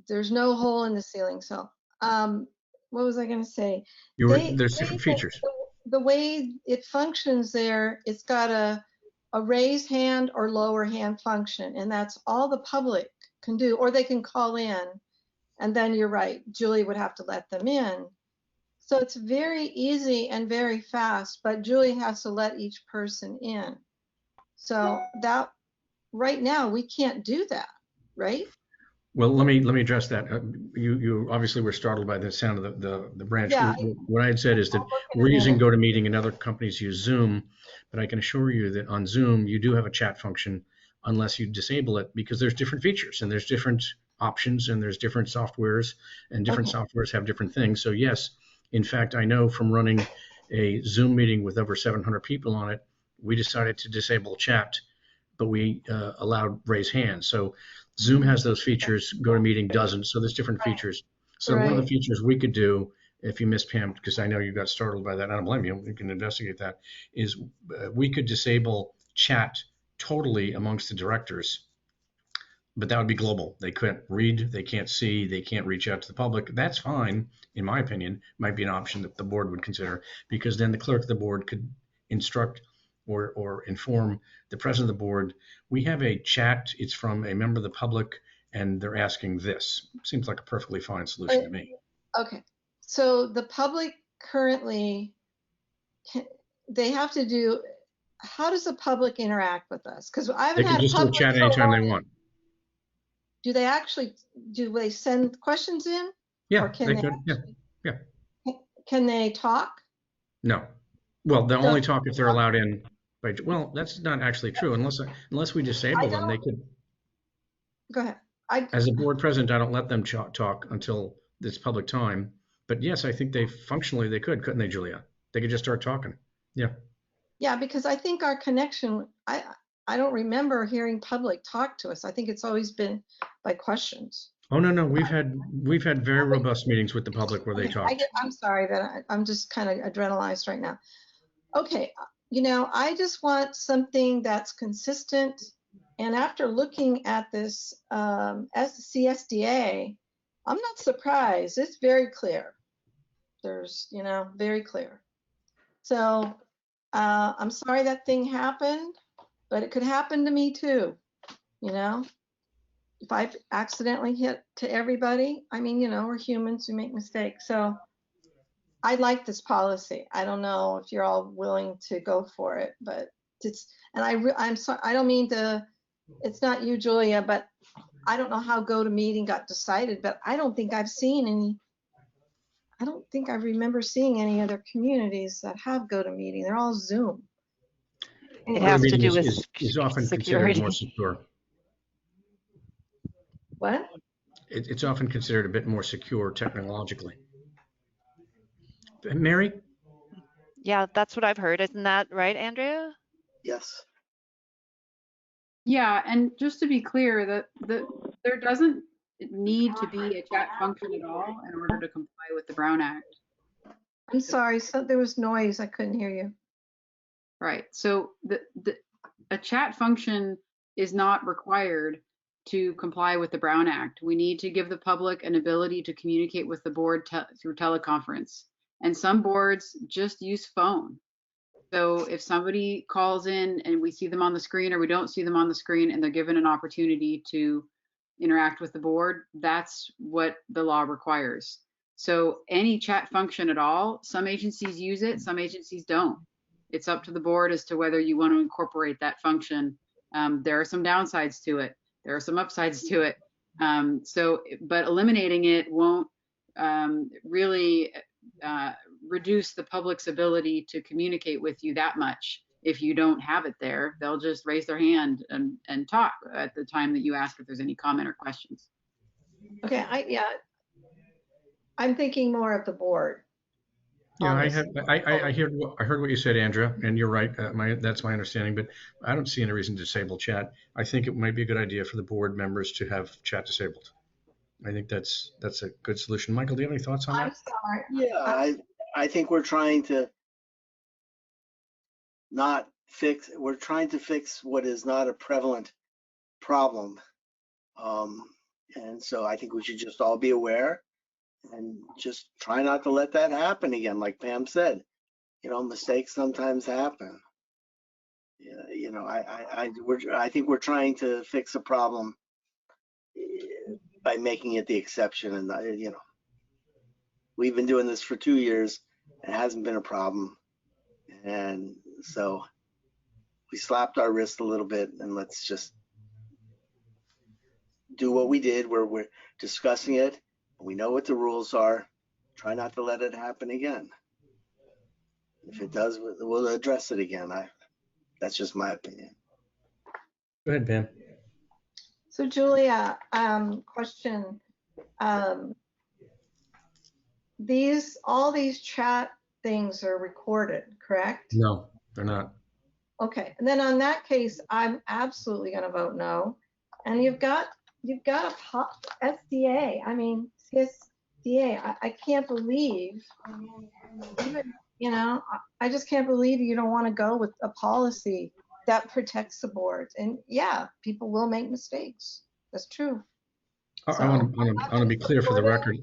there's no hole in the ceiling. So what was I going to say? There's different features. The way it functions there, it's got a raise hand or lower hand function, and that's all the public can do, or they can call in, and then you're right, Julie would have to let them in. So it's very easy and very fast, but Julie has to let each person in. So that right now we can't do that, right? Well, let me address that. You obviously were startled by the sound of the branch. Yeah, what I had said is that we're using GoToMeeting and other companies use Zoom, but I can assure you that on Zoom you do have a chat function unless you disable it, because there's different features and there's different options and there's different softwares, and different softwares have different things. So yes, in fact, I know from running a Zoom meeting with over 700 people on it, we decided to disable chat, but we allowed raise hands. So Zoom has those features, GoToMeeting doesn't, so there's different features. So one of the features we could do, if you missed Pam, because I know you got startled by that, I don't blame you, you can investigate that, is we could disable chat totally amongst the directors, but that would be global. They couldn't read, they can't see, they can't reach out to the public. That's fine, in my opinion, might be an option that the board would consider, because then the clerk of the board could instruct or inform the president of the board, we have a chat, it's from a member of the public, and they're asking this. Seems like a perfectly fine solution to me. Okay, so the public currently, they have to do, how does the public interact with us? Because I haven't had They can just do a chat anytime they want. Do they actually, do they send questions in? Yeah, or can they could, yeah. Can they talk? No. Well, they'll So- only talk if they're allowed in by, well, that's not actually true unless we disable them, they could, Go ahead. as a board president, I don't let them talk until it's public time. But yes, I think functionally they could, couldn't they, Julia? They could just start talking. Yeah. Yeah, because I think our connection, I don't remember hearing public talk to us. I think it's always been by questions. Oh, no, we've had very robust meetings with the public where they Okay, talk. I'm sorry that I'm just kind of adrenalized right now. Okay, I just want something that's consistent. And after looking at this CSDA, I'm not surprised. It's very clear. There's, very clear. So I'm sorry that thing happened, but it could happen to me too. If I accidentally hit to everybody, I mean, we're humans who make mistakes. So I like this policy. I don't know if you're all willing to go for it, but I'm sorry, I don't mean to, it's not you, Julia, but I don't know how GoToMeeting got decided, but I don't think I remember seeing any other communities that have GoToMeeting. They're all Zoom. It has to do with is often security. considered more secure. What? It's often considered a bit more secure technologically. Mary? Yeah, that's what I've heard. Isn't that right, Andrea? Yes. Yeah, and just to be clear, there doesn't need to be a chat function at all in order to comply with the Brown Act. I'm sorry, so there was noise. I couldn't hear you. Right. So a chat function is not required to comply with the Brown Act. We need to give the public an ability to communicate with the board through teleconference. And some boards just use phone. So if somebody calls in and we see them on the screen or we don't see them on the screen and they're given an opportunity to interact with the board, that's what the law requires. So any chat function at all, some agencies use it, some agencies don't. It's up to the board as to whether you want to incorporate that function. There are some downsides to it. There are some upsides to it. But eliminating it won't really reduce the public's ability to communicate with you that much. If you don't have it there, they'll just raise their hand and talk at the time that you ask if there's any comment or questions. Okay, I'm thinking more of the board. Yeah, I heard what you said, Andrea, and you're right. That's my understanding, but I don't see any reason to disable chat. I think it might be a good idea for the board members to have chat disabled. I think that's a good solution. Michael, do you have any thoughts on that? I'm sorry. Yeah, I think we're trying to we're trying to fix what is not a prevalent problem. And so I think we should just all be aware and just try not to let that happen again. Like Pam said, mistakes sometimes happen. I think we're trying to fix a problem by making it the exception. And we've been doing this for 2 years. It hasn't been a problem. And so we slapped our wrist a little bit, and let's just do what we did where we're discussing it. We know what the rules are. Try not to let it happen again. If it does, we'll address it again. That's just my opinion. Go ahead, Pam. So Julia, question. All these chat things are recorded, correct? No, they're not. Okay, and then on that case, I'm absolutely going to vote no. And you've got a SDA. I mean, CSDA. I can't believe, I just can't believe you don't want to go with a policy that protects the boards. And yeah, people will make mistakes. That's true. I want to be clear for the record.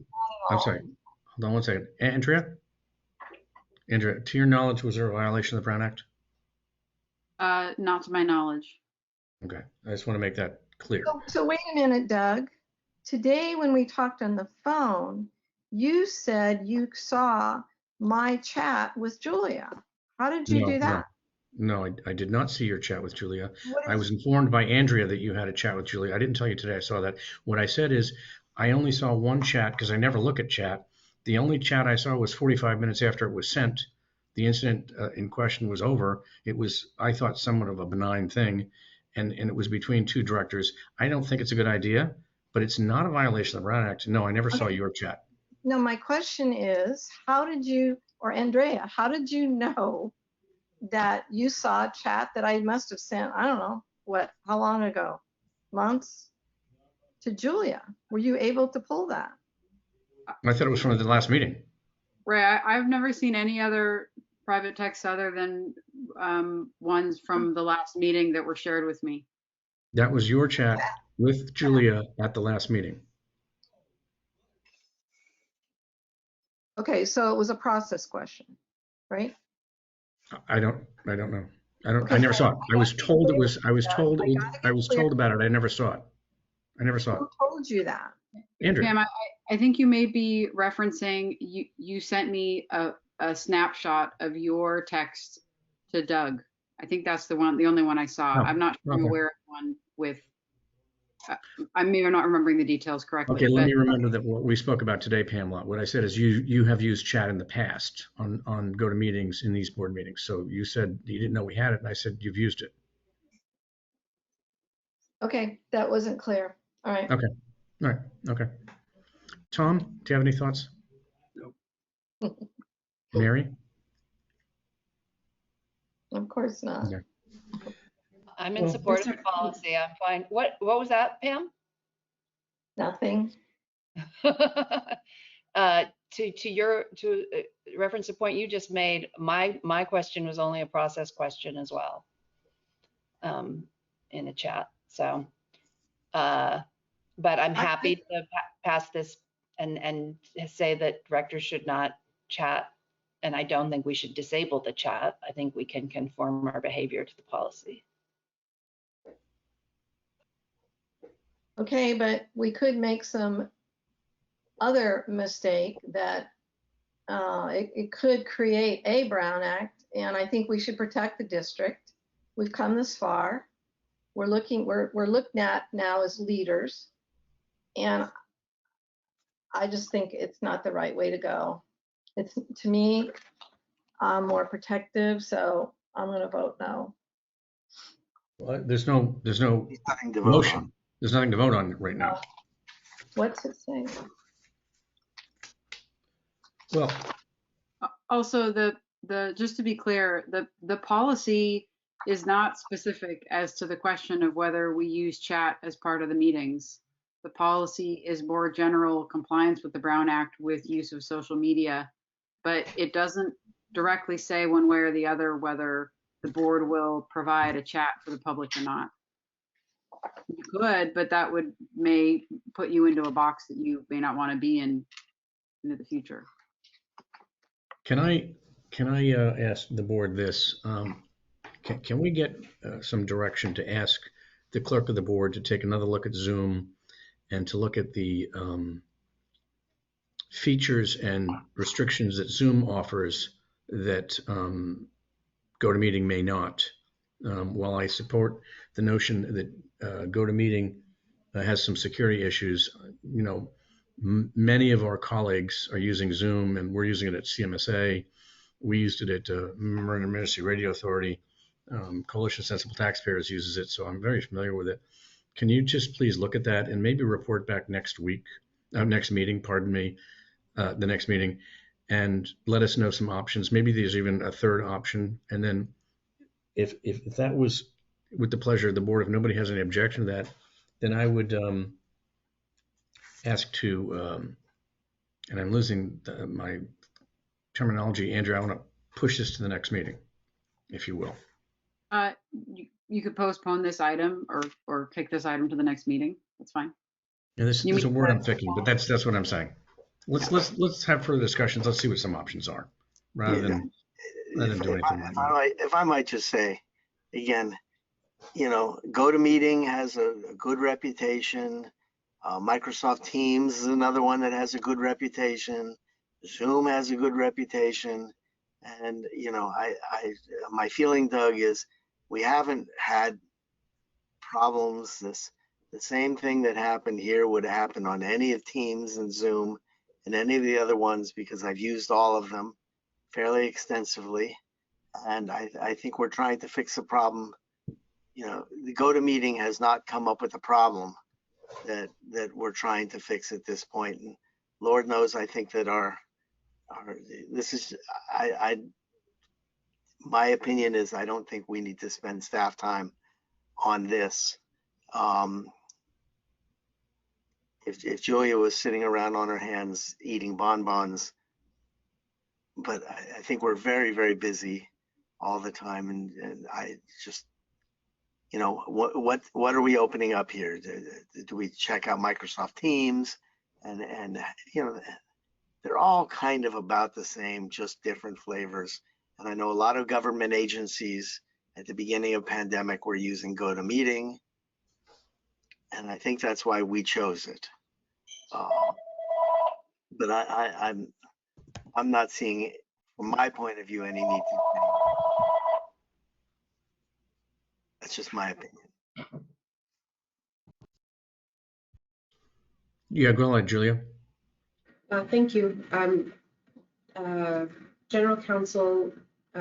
I'm sorry. Hold on one second. Andrea, to your knowledge, was there a violation of the Brown Act? Not to my knowledge. Okay, I just want to make that clear. So wait a minute, Doug. Today, when we talked on the phone, you said you saw my chat with Julia. How did you do that? No, I did not see your chat with Julia. I was informed by Andrea that you had a chat with Julia. I didn't tell you today I saw that. What I said is I only saw one chat because I never look at chat. The only chat I saw was 45 minutes after it was sent. the incident in question was over. It was, I thought, somewhat of a benign thing, and it was between two directors. I don't think it's a good idea, but it's not a violation of the Brown Act. No, I never saw your chat. No, my question is, how did you, or Andrea, how did you know that you saw a chat that I must have sent, I don't know, how long ago? Months? To Julia? Were you able to pull that? I thought it was from the last meeting. Right, I've never seen any other private texts other than ones from the last meeting that were shared with me. That was your chat with Julia at the last meeting. Okay, so it was a process question, right? I don't know. I never saw it. I was told it was, I was told about it. I never saw it. Who told you that? Andrew. Pam, I think you may be referencing, you sent me a snapshot of your text to Doug. I think that's the only one I saw. Oh, I'm not sure I'm okay. aware of one with, I may be not remembering the details correctly. Okay, let but me remember that what we spoke about today, Pamela. What I said is you have used chat in the past on GoToMeetings in these board meetings. So you said you didn't know we had it, and I said you've used it. Okay, that wasn't clear. All right. Okay, all right, okay. Tom, do you have any thoughts? Nope. Mary? Of course not. Okay. I'm in Well, support of the policy. I'm fine. What was that, Pam? Nothing. To reference the point you just made, my question was only a process question as well, in the chat. So, but I'm happy to pass this and say that directors should not chat. And I don't think we should disable the chat. I think we can conform our behavior to the policy. Okay, but we could make some other mistake that it could create a Brown Act, and I think we should protect the district. We've come this far. We're looked at now as leaders, and I just think it's not the right way to go. It's, to me, I'm more protective, so I'm going to vote no. Well, there's no Nothing to vote motion. on. There's nothing to vote on right now. What's it say? Well, Also, just to be clear, the policy is not specific as to the question of whether we use chat as part of the meetings. The policy is more general compliance with the Brown Act with use of social media, but it doesn't directly say one way or the other whether the board will provide a chat for the public or not. You could, but that may put you into a box that you may not want to be in into the future. can I ask the board this? Can we get some direction to ask the clerk of the board to take another look at Zoom and to look at the features and restrictions that Zoom offers that GoToMeeting may not? While I support the notion that GoToMeeting has some security issues, you know, many of our colleagues are using Zoom, and we're using it at CMSA. We used it at Marin Emergency Radio Authority. Coalition of Sensible Taxpayers uses it, so I'm very familiar with it. Can you just please look at that and maybe report back next meeting, the next meeting, and let us know some options. Maybe there's even a third option. And then if that was with the pleasure of the board, if nobody has any objection to that, then I would ask to, and I'm losing my terminology, Andrew, I want to push this to the next meeting, if you will. You could postpone this item or kick this item to the next meeting. That's fine. And this is a word I'm thinking, but that's what I'm saying. Let's have further discussions. Let's see what some options are, rather than do anything right now. If I might just say, again, you know, GoToMeeting has a good reputation. Microsoft Teams is another one that has a good reputation. Zoom has a good reputation. And, you know, my feeling, Doug, is we haven't had problems. The same thing that happened here would happen on any of Teams and Zoom and any of the other ones, because I've used all of them. fairly extensively. And I think we're trying to fix a problem. You know, the GoToMeeting has not come up with a problem that we're trying to fix at this point. And Lord knows, I think that this is, my opinion is I don't think we need to spend staff time on this. If Julia was sitting around on her hands eating bonbons, but I think we're very, very busy all the time. And I just, you know, what are we opening up here? Do we check out Microsoft Teams? And you know, they're all kind of about the same, just different flavors. And I know a lot of government agencies at the beginning of pandemic were using GoToMeeting, and I think that's why we chose it. But I'm not seeing, from my point of view, any need to change. That's just my opinion. Yeah, go ahead, Julia. Thank you. General Counsel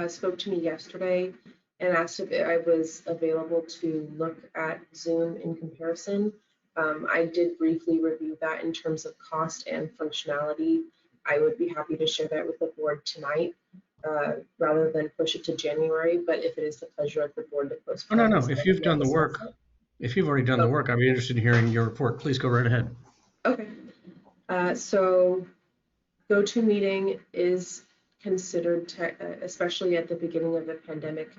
spoke to me yesterday and asked if I was available to look at Zoom in comparison. I did briefly review that in terms of cost and functionality. I would be happy to share that with the board tonight rather than push it to January. But if it is the pleasure of the board to Oh, postpone, no. If you've done the work, if you've already done the work, I'd be interested in hearing your report. Please go right ahead. Okay. So GoToMeeting is considered, especially at the beginning of the pandemic,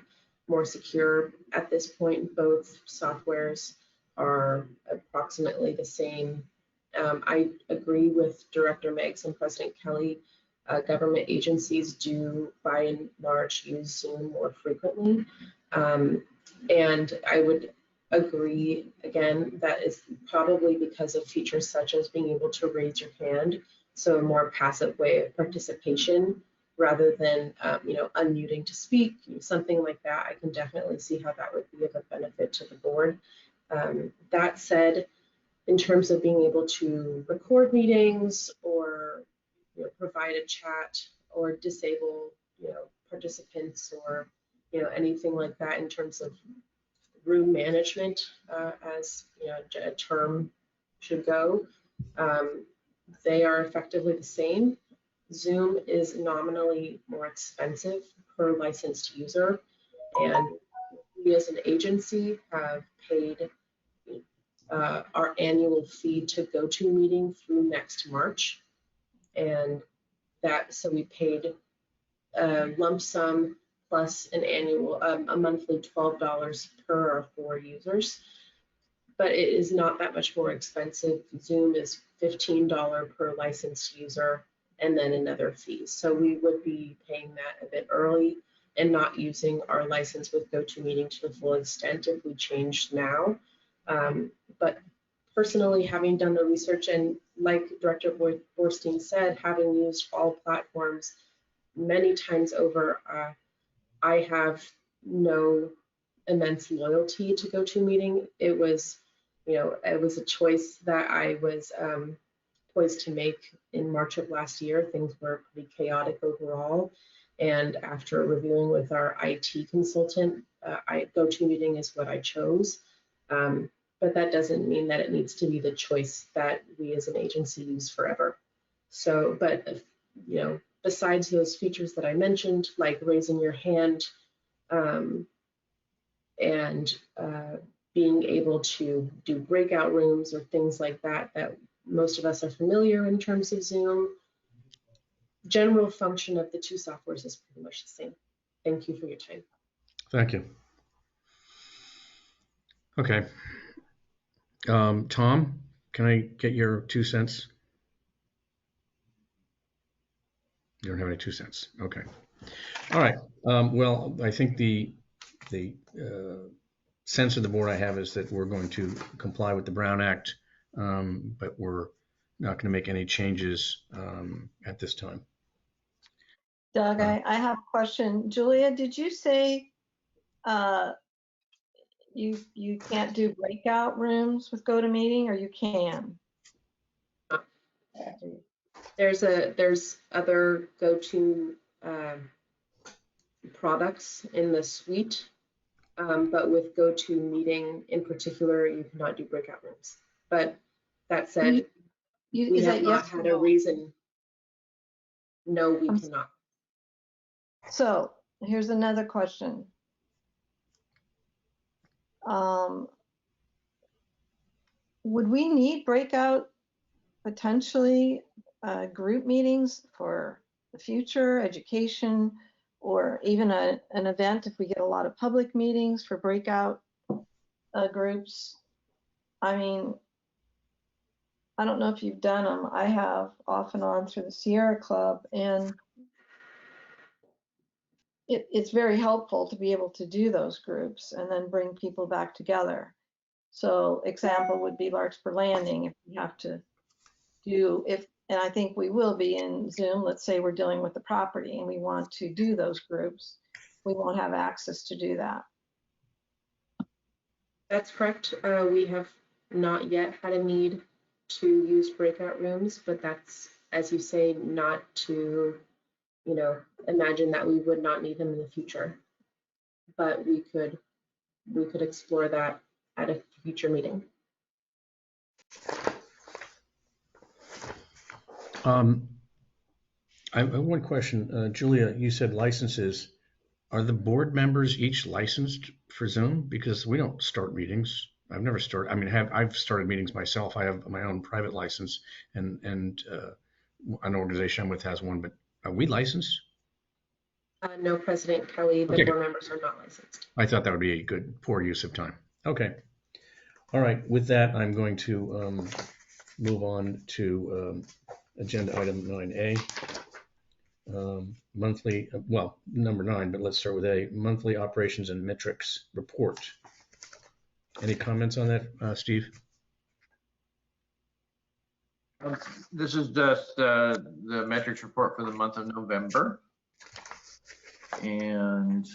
more secure. At this point, both softwares are approximately the same. I agree with Director Meggs and President Kelly. Government agencies do, by and large, use Zoom more frequently. And I would agree, again, that is probably because of features such as being able to raise your hand. So a more passive way of participation rather than, you know, unmuting to speak, something like that. I can definitely see how that would be of a benefit to the board. That said, in terms of being able to record meetings or, you know, provide a chat or disable, you know, participants or, you know, anything like that in terms of room management, as you know, a term should go, they are effectively the same. Zoom is nominally more expensive per licensed user, and we as an agency have paid our annual fee to GoToMeeting through next March, and that, so we paid a lump sum plus an annual, a monthly $12 per our 4 users. But it is not that much more expensive. Zoom is $15 per licensed user and then another fee. So we would be paying that a bit early and not using our license with GoToMeeting to the full extent if we changed now. But personally, having done the research and like Director Borstein said, having used all platforms many times over, I have no immense loyalty to GoToMeeting. It was, you know, it was a choice that I was poised to make in March of last year. Things were pretty chaotic overall. And after reviewing with our IT consultant, GoToMeeting is what I chose. But that doesn't mean that it needs to be the choice that we as an agency use forever. So, but, you know, besides those features that I mentioned, like raising your hand, and being able to do breakout rooms or things like that, that most of us are familiar in terms of Zoom. General function of the 2 softwares is pretty much the same. Thank you for your time. Thank you. Okay. Tom, can I get your 2 cents? You don't have any 2 cents. Okay. All right. Well, I think the sense of the board I have is that we're going to comply with the Brown Act, but we're not going to make any changes at this time. Doug, I have a question. Julia, did you say you can't do breakout rooms with GoToMeeting, or you can? There's other GoTo products in the suite, but with GoToMeeting in particular, you cannot do breakout rooms. But that said, we Is have that not yes or had a no? reason. No, we cannot. So here's another question. Would we need breakout potentially group meetings for the future, education, or even an event if we get a lot of public meetings for breakout groups? I mean, I don't know if you've done them. I have off and on through the Sierra Club, and it's very helpful to be able to do those groups and then bring people back together. So example would be Larkspur Landing, if we have to do, and I think we will be in Zoom, let's say we're dealing with the property and we want to do those groups, we won't have access to do that. That's correct. We have not yet had a need to use breakout rooms, but that's, as you say, not to, imagine that we would not need them in the future. But we could explore that at a future meeting. I have one question. Julia, you said licenses. Are the board members each licensed for Zoom? Because we don't start meetings. I've never started. I mean, I've started meetings myself. I have my own private license, and an organization I'm with has one. But are we licensed? No, President Kelly, the board members are not licensed. I thought that would be a poor use of time. Okay. All right. With that, I'm going to move on to agenda item 9A. Monthly, well, number 9, but let's start with A, monthly operations and metrics report. Any comments on that, Steve? This is just the metrics report for the month of November. And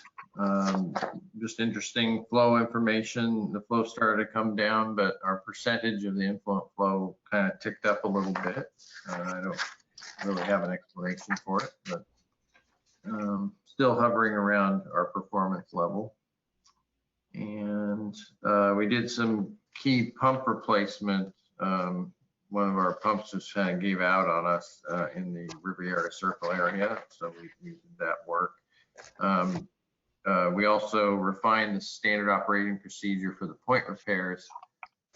just interesting flow information. The flow started to come down, but our percentage of the influent flow kind of ticked up a little bit. I don't really have an explanation for it, but still hovering around our performance level. And we did some key pump replacement. One of our pumps just kind of gave out on us in the Riviera Circle area, so we did that work. We also refined the standard operating procedure for the point repairs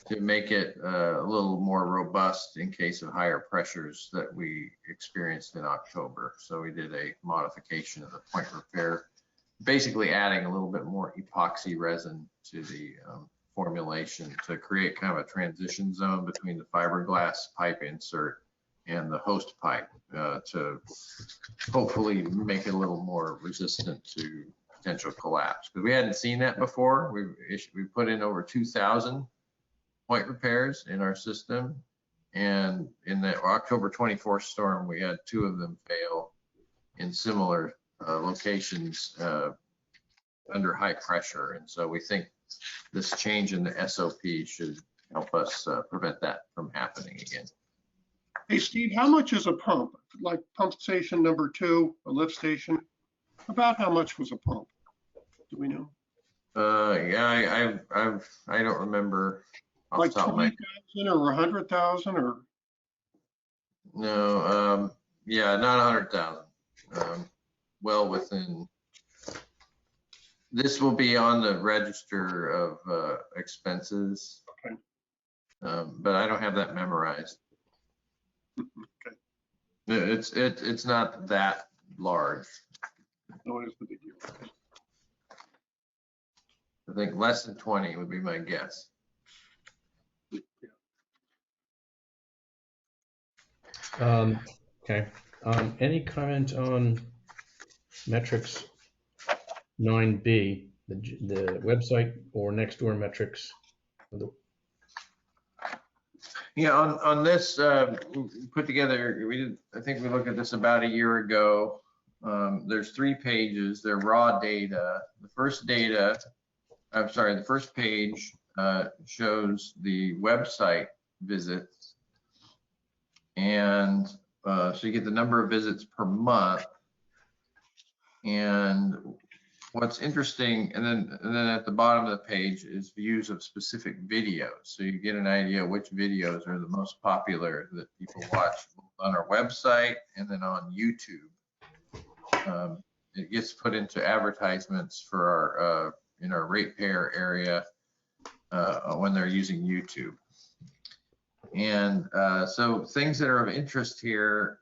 to make it a little more robust in case of higher pressures that we experienced in October. So we did a modification of the point repair, basically adding a little bit more epoxy resin to the formulation to create kind of a transition zone between the fiberglass pipe insert and the host pipe to hopefully make it a little more resistant to potential collapse. Because we hadn't seen that before. We put in over 2,000 point repairs in our system, and in the October 24th storm, we had 2 of them fail in similar locations under high pressure. And so we think this change in the SOP should help us prevent that from happening again. Hey, Steve, how much is a pump? Like pump station number 2, a lift station? About how much was a pump? Do we know? Yeah, I don't remember. Like 20,000 or 100,000 or? No, yeah, not 100,000. Well within. This will be on the register of expenses. Okay. But I don't have that memorized. Okay. It's not that large. No, it is the big deal. I think less than 20 would be my guess. Okay. Any comment on metrics 9B, the website or next door metrics? Yeah, on this, we put together, I think we looked at this about a year ago. There's 3 pages, they're raw data. The first page shows the website visits. And so you get the number of visits per month. And what's interesting, and then at the bottom of the page is views of specific videos. So you get an idea which videos are the most popular that people watch on our website and then on YouTube. It gets put into advertisements for our in our ratepayer area when they're using YouTube. And so things that are of interest here,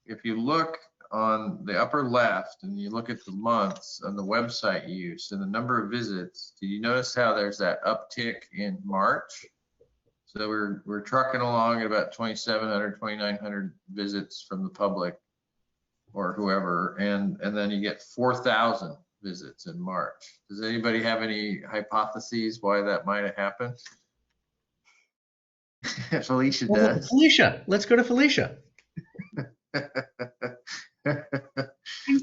if you look on the upper left and you look at the months on the website use and the number of visits, do you notice how there's that uptick in March? So we're trucking along at about 2,700, 2,900 visits from the public or whoever, and then you get 4,000 visits in March. Does anybody have any hypotheses why that might have happened? Felicia does. Felicia, let's go to Felicia.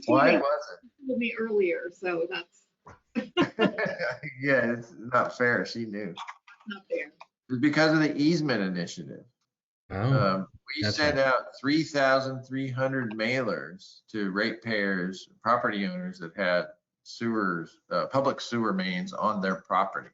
Why was You told me earlier, so that's it? Yeah, it's not fair. She knew. not fair. It's because of the easement initiative. Oh, We that's sent right. out 3,300 mailers to ratepayers, property owners that had sewers, public sewer mains on their property,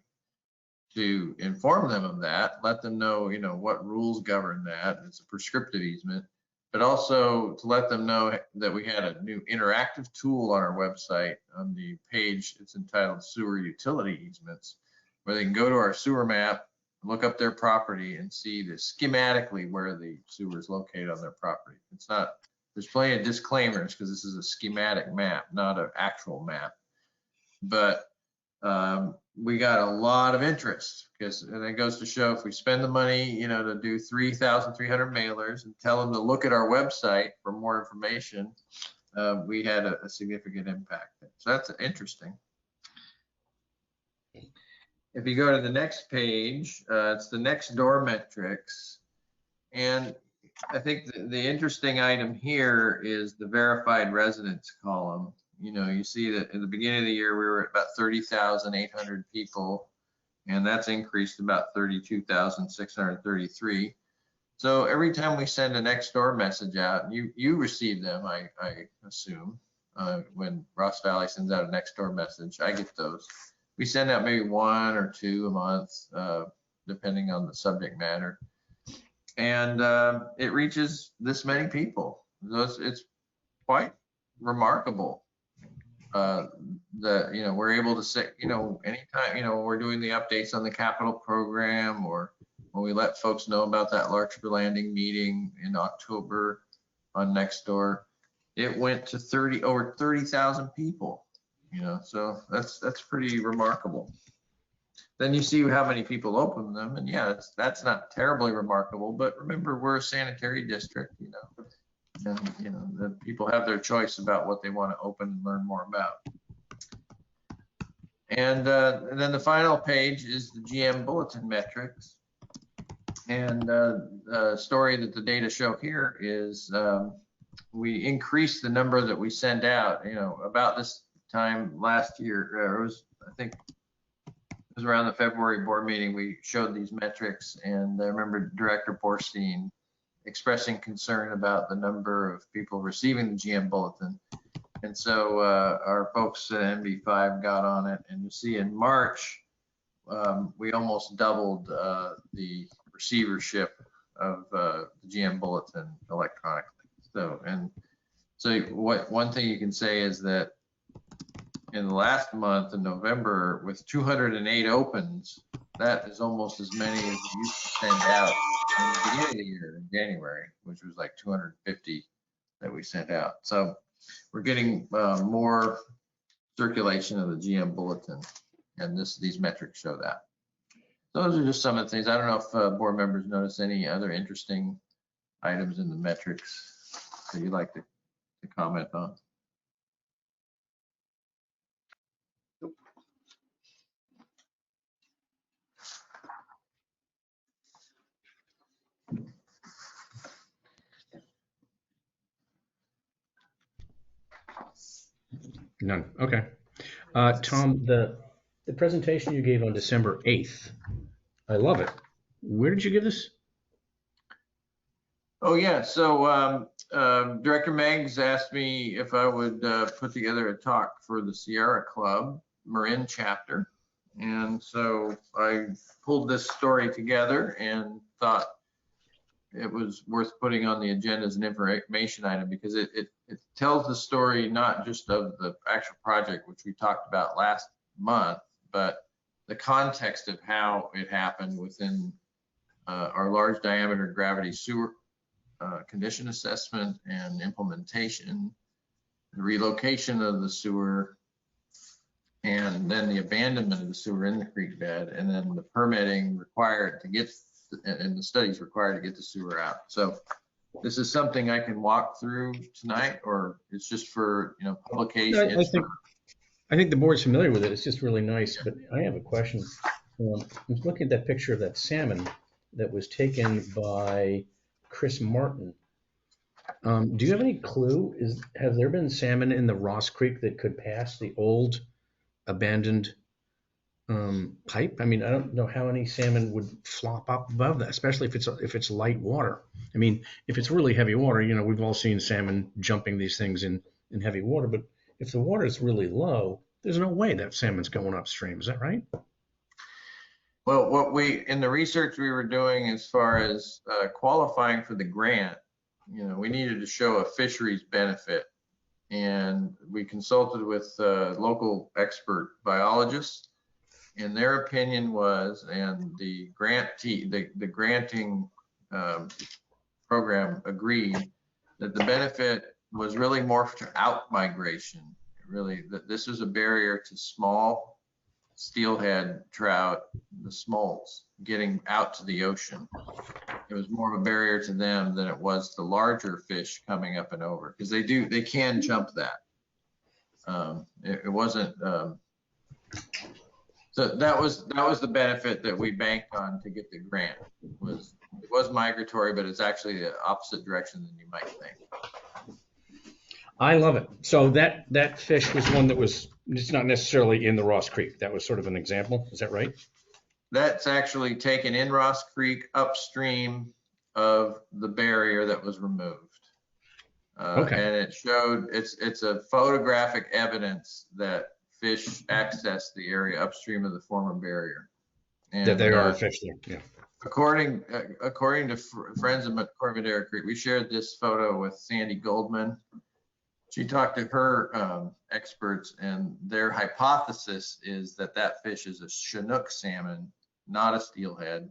to inform them of that, let them know, what rules govern that. It's a prescriptive easement, but also to let them know that we had a new interactive tool on our website on the page. It's entitled Sewer Utility Easements, where they can go to our sewer map, look up their property and see schematically where the sewer is located on their property. It's not, there's plenty of disclaimers because this is a schematic map, not an actual map. But we got a lot of interest and it goes to show if we spend the money, to do 3,300 mailers and tell them to look at our website for more information, we had a significant impact. So that's interesting. If you go to the next page, it's the next door metrics. And I think the interesting item here is the verified residence column. You see that in the beginning of the year, we were at about 30,800 people, and that's increased about 32,633. So every time we send a next door message out, you receive them, I assume, when Ross Valley sends out a next door message, I get those. We send out maybe 1 or 2 a month, depending on the subject matter. And it reaches this many people. So it's quite remarkable that, we're able to say, anytime, we're doing the updates on the capital program, or when we let folks know about that Larkspur Landing meeting in October on Nextdoor, it went to over 30,000 people. So that's pretty remarkable. Then you see how many people open them, and yeah, that's not terribly remarkable. But remember, we're a sanitary district, and the people have their choice about what they want to open and learn more about. And then the final page is the GM Bulletin Metrics, and the story that the data show here is we increased the number that we send out. About this time last year, I think it was around the February board meeting, we showed these metrics, and I remember Director Borstein expressing concern about the number of people receiving the GM Bulletin. And so our folks at NB5 got on it, and you see in March, we almost doubled the receivership of the GM Bulletin electronically. So one thing you can say is that in the last month in November, with 208 opens, that is almost as many as we used to send out in the beginning of the year in January, which was like 250 that we sent out. So we're getting more circulation of the GM Bulletin, and these metrics show that. Those are just some of the things. I don't know if board members notice any other interesting items in the metrics that you'd like to comment on. None. Okay. Tom, the presentation you gave on December 8th, I love it. Where did you give this? Oh, yeah. So Director Meggs asked me if I would put together a talk for the Sierra Club Marin chapter. And so I pulled this story together and thought it was worth putting on the agenda as an information item because it tells the story not just of the actual project, which we talked about last month, but the context of how it happened within our large diameter gravity sewer condition assessment and implementation, the relocation of the sewer, and then the abandonment of the sewer in the creek bed, and then the permitting required to get, and the studies required to get the sewer out. So this is something I can walk through tonight, or it's just for, publication. I think the board's familiar with it. It's just really nice, but I have a question. I'm looking at that picture of that salmon that was taken by Chris Martin. Do you have any clue? Have there been salmon in the Ross Creek that could pass the old abandoned pipe? I mean, I don't know how any salmon would flop up above that, especially if it's light water. I mean, if it's really heavy water, we've all seen salmon jumping these things in heavy water, but if the water is really low, there's no way that salmon's going upstream. Is that right? Well, in the research we were doing as far as qualifying for the grant, we needed to show a fisheries benefit. And we consulted with local expert biologists, and their opinion was, and the grantee, the granting program agreed that the benefit was really more to out migration. Really, that this was a barrier to small steelhead trout, the smolts, getting out to the ocean. It was more of a barrier to them than it was the larger fish coming up and over, because they can jump that. It wasn't, so that was the benefit that we banked on to get the grant. It was migratory, but it's actually the opposite direction than you might think. I love it. So that fish was one that was, it's not necessarily in the Ross Creek. That was sort of an example. Is that right? That's actually taken in Ross Creek upstream of the barrier that was removed. Okay. And it showed, it's a photographic evidence that fish access the area upstream of the former barrier. And that there are fish there, yeah. According to friends of Madera Creek, we shared this photo with Sandy Goldman. She talked to her experts, and their hypothesis is that fish is a Chinook salmon, not a steelhead,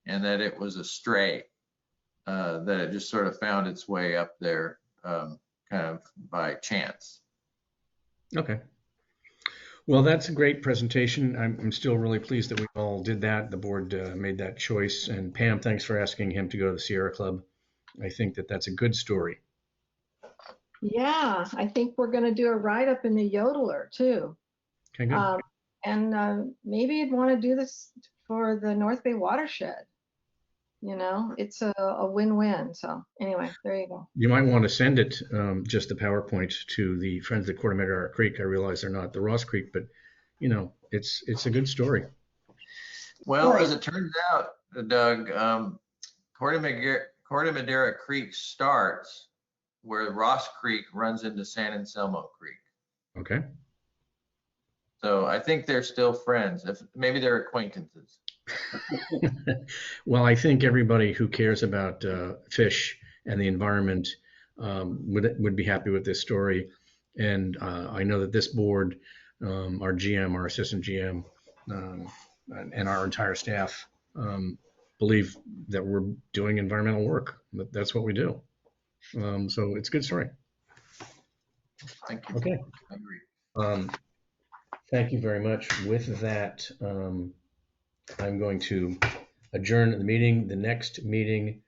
and that it was a stray, that it just sort of found its way up there kind of by chance. Okay. Well, that's a great presentation. I'm still really pleased that we all did that. The board made that choice. And Pam, thanks for asking him to go to the Sierra Club. I think that's a good story. Yeah, I think we're going to do a write-up in the Yodeler too. Okay, good. And maybe you'd want to do this for the North Bay Watershed. It's a win-win. So anyway, there you go. You might want to send it, just the PowerPoint, to the Friends of the Madera Creek. I realize they're not the Ross Creek, but it's a good story. Well, as it turns out, Doug, Madera Creek starts where Ross Creek runs into San Anselmo Creek. Okay. So I think they're still friends. Maybe they're acquaintances. Well, I think everybody who cares about fish and the environment would be happy with this story. And I know that this board, our GM, our assistant GM, and our entire staff believe that we're doing environmental work. That's what we do. So it's a good story. Thank you. Okay. I agree. Thank you very much. With that, I'm going to adjourn the meeting. The next meeting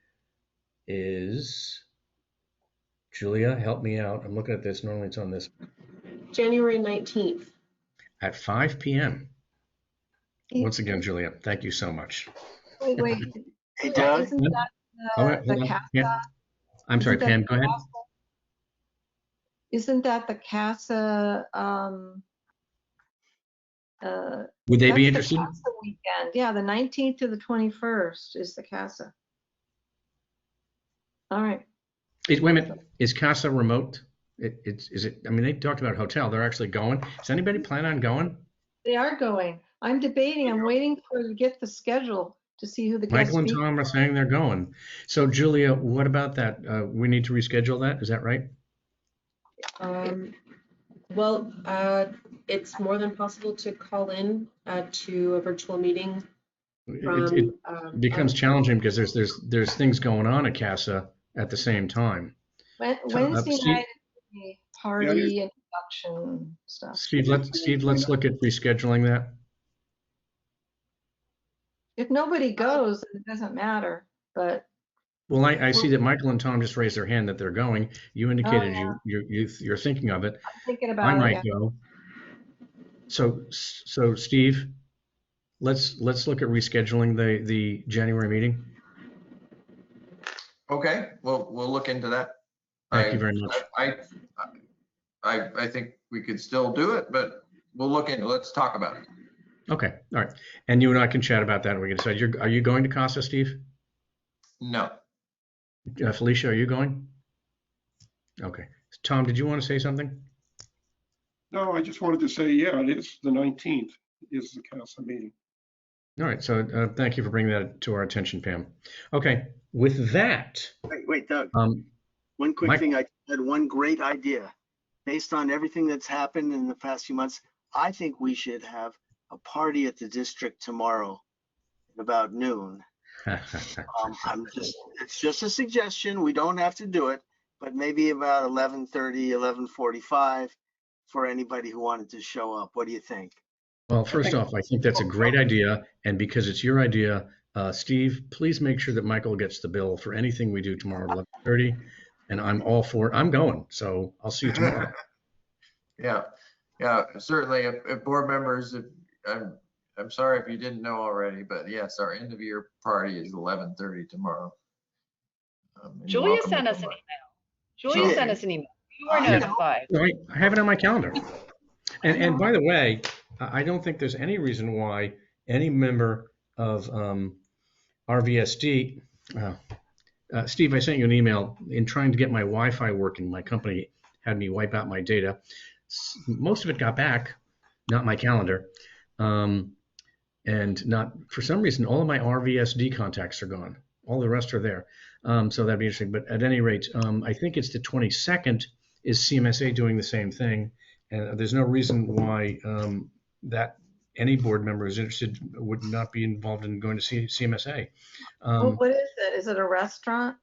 is, Julia, help me out. I'm looking at this. Normally it's on this. January 19th. At 5 p.m. Once again, Julia, thank you so much. Wait. Hey, Doug. Isn't that the CASA? Yeah. I'm sorry, Pam, go ahead. Isn't that the CASA? Would they be interested? The CASA weekend. Yeah, the 19th to the 21st is the CASA. All right. Wait a minute, is CASA remote? Is it, I mean, they talked about hotel, they're actually going. Does anybody plan on going? They are going. I'm debating. I'm waiting for to get the schedule to see who the guest Michael and speaker. Tom are saying they're going. So Julia, what about that? We need to reschedule that, is that right? Well, it's more than possible to call in to a virtual meeting It from. becomes challenging because there's things going on at CASA at the same time. Wednesday Steve- night is the party introduction stuff. Steve, let's look at rescheduling that. If nobody goes, it doesn't matter. But Well, I see that Michael and Tom just raised their hand that they're going. You indicated yeah. you're thinking of it. I'm thinking I about it. might Yeah. go. So Steve, let's look at rescheduling the January meeting. Okay, we'll look into that. Thank you very much. I think we could still do it, but we'll look into, let's talk about it. Okay, all right. And you and I can chat about that and we can decide. Are you going to CASA, Steve? No. Felicia, are you going? Okay. Tom, did you want to say something? No, I just wanted to say, yeah, it is the 19th is the council meeting. All right, so thank you for bringing that to our attention, Pam. Okay, with that. Wait, Doug. One quick thing. I had one great idea. Based on everything that's happened in the past few months, I think we should have a party at the district tomorrow at about noon. It's just a suggestion. We don't have to do it, but maybe about 11:30, 11:45 for anybody who wanted to show up. What do you think? Well, first off, I think that's a great idea. And because it's your idea, Steve, please make sure that Michael gets the bill for anything we do tomorrow at 11:30. And I'm all for it. I'm going. So I'll see you tomorrow. Yeah, certainly. If board members, I'm sorry if you didn't know already, but yes, our end of year party is 11:30 tomorrow. Julia sent us an email. You were notified. Right, I have it on my calendar. And by the way, I don't think there's any reason why any member of RVSD, Steve, I sent you an email in trying to get my Wi-Fi working. My company had me wipe out my data. Most of it got back, not my calendar. And not, for some reason, all of my RVSD contacts are gone. All the rest are there. So that'd be interesting. But at any rate, I think it's the 22nd is CMSA doing the same thing. And there's no reason why that any board member who's interested would not be involved in going to CMSA. What is it? Is it a restaurant?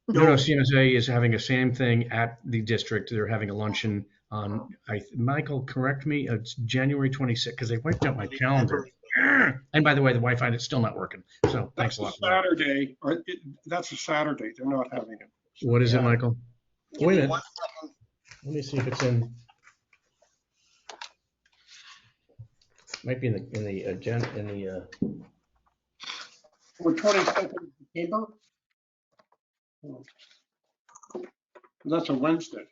No, CMSA is having the same thing at the district. They're having a luncheon on, Michael, correct me, it's January 26th, because they wiped out my calendar. And by the way, the Wi-Fi is still not working. So thanks a lot. Saturday, that's a Saturday. They're not having it. What is it, Michael? Wait a minute. 1 second. Let me see if it's in. Might be in the agenda in the. Or 22nd of September. Oh. That's a Wednesday,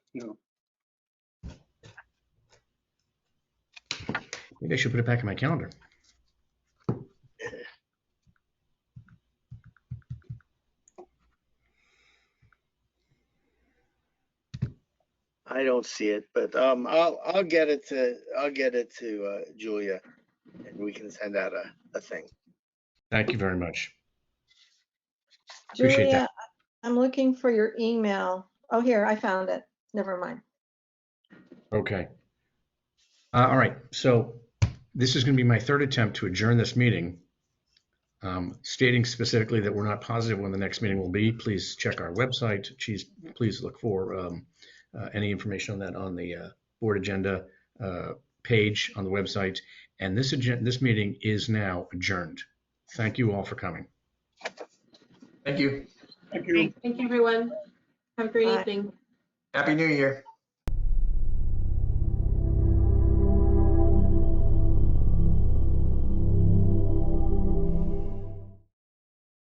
Maybe I should put it back in my calendar. I don't see it, but I'll get it to Julia, and we can send out a thing. Thank you very much. Appreciate Julia, that. I'm looking for your email. Oh, here, I found it. Never mind. Okay. All right. So this is going to be my third attempt to adjourn this meeting, stating specifically that we're not positive when the next meeting will be. Please check our website. Please look for any information on that on the board agenda page on the website. And this meeting is now adjourned. Thank you all for coming. Thank you. Thank you. Thank you, everyone. Have a great Bye. evening. Happy New Year.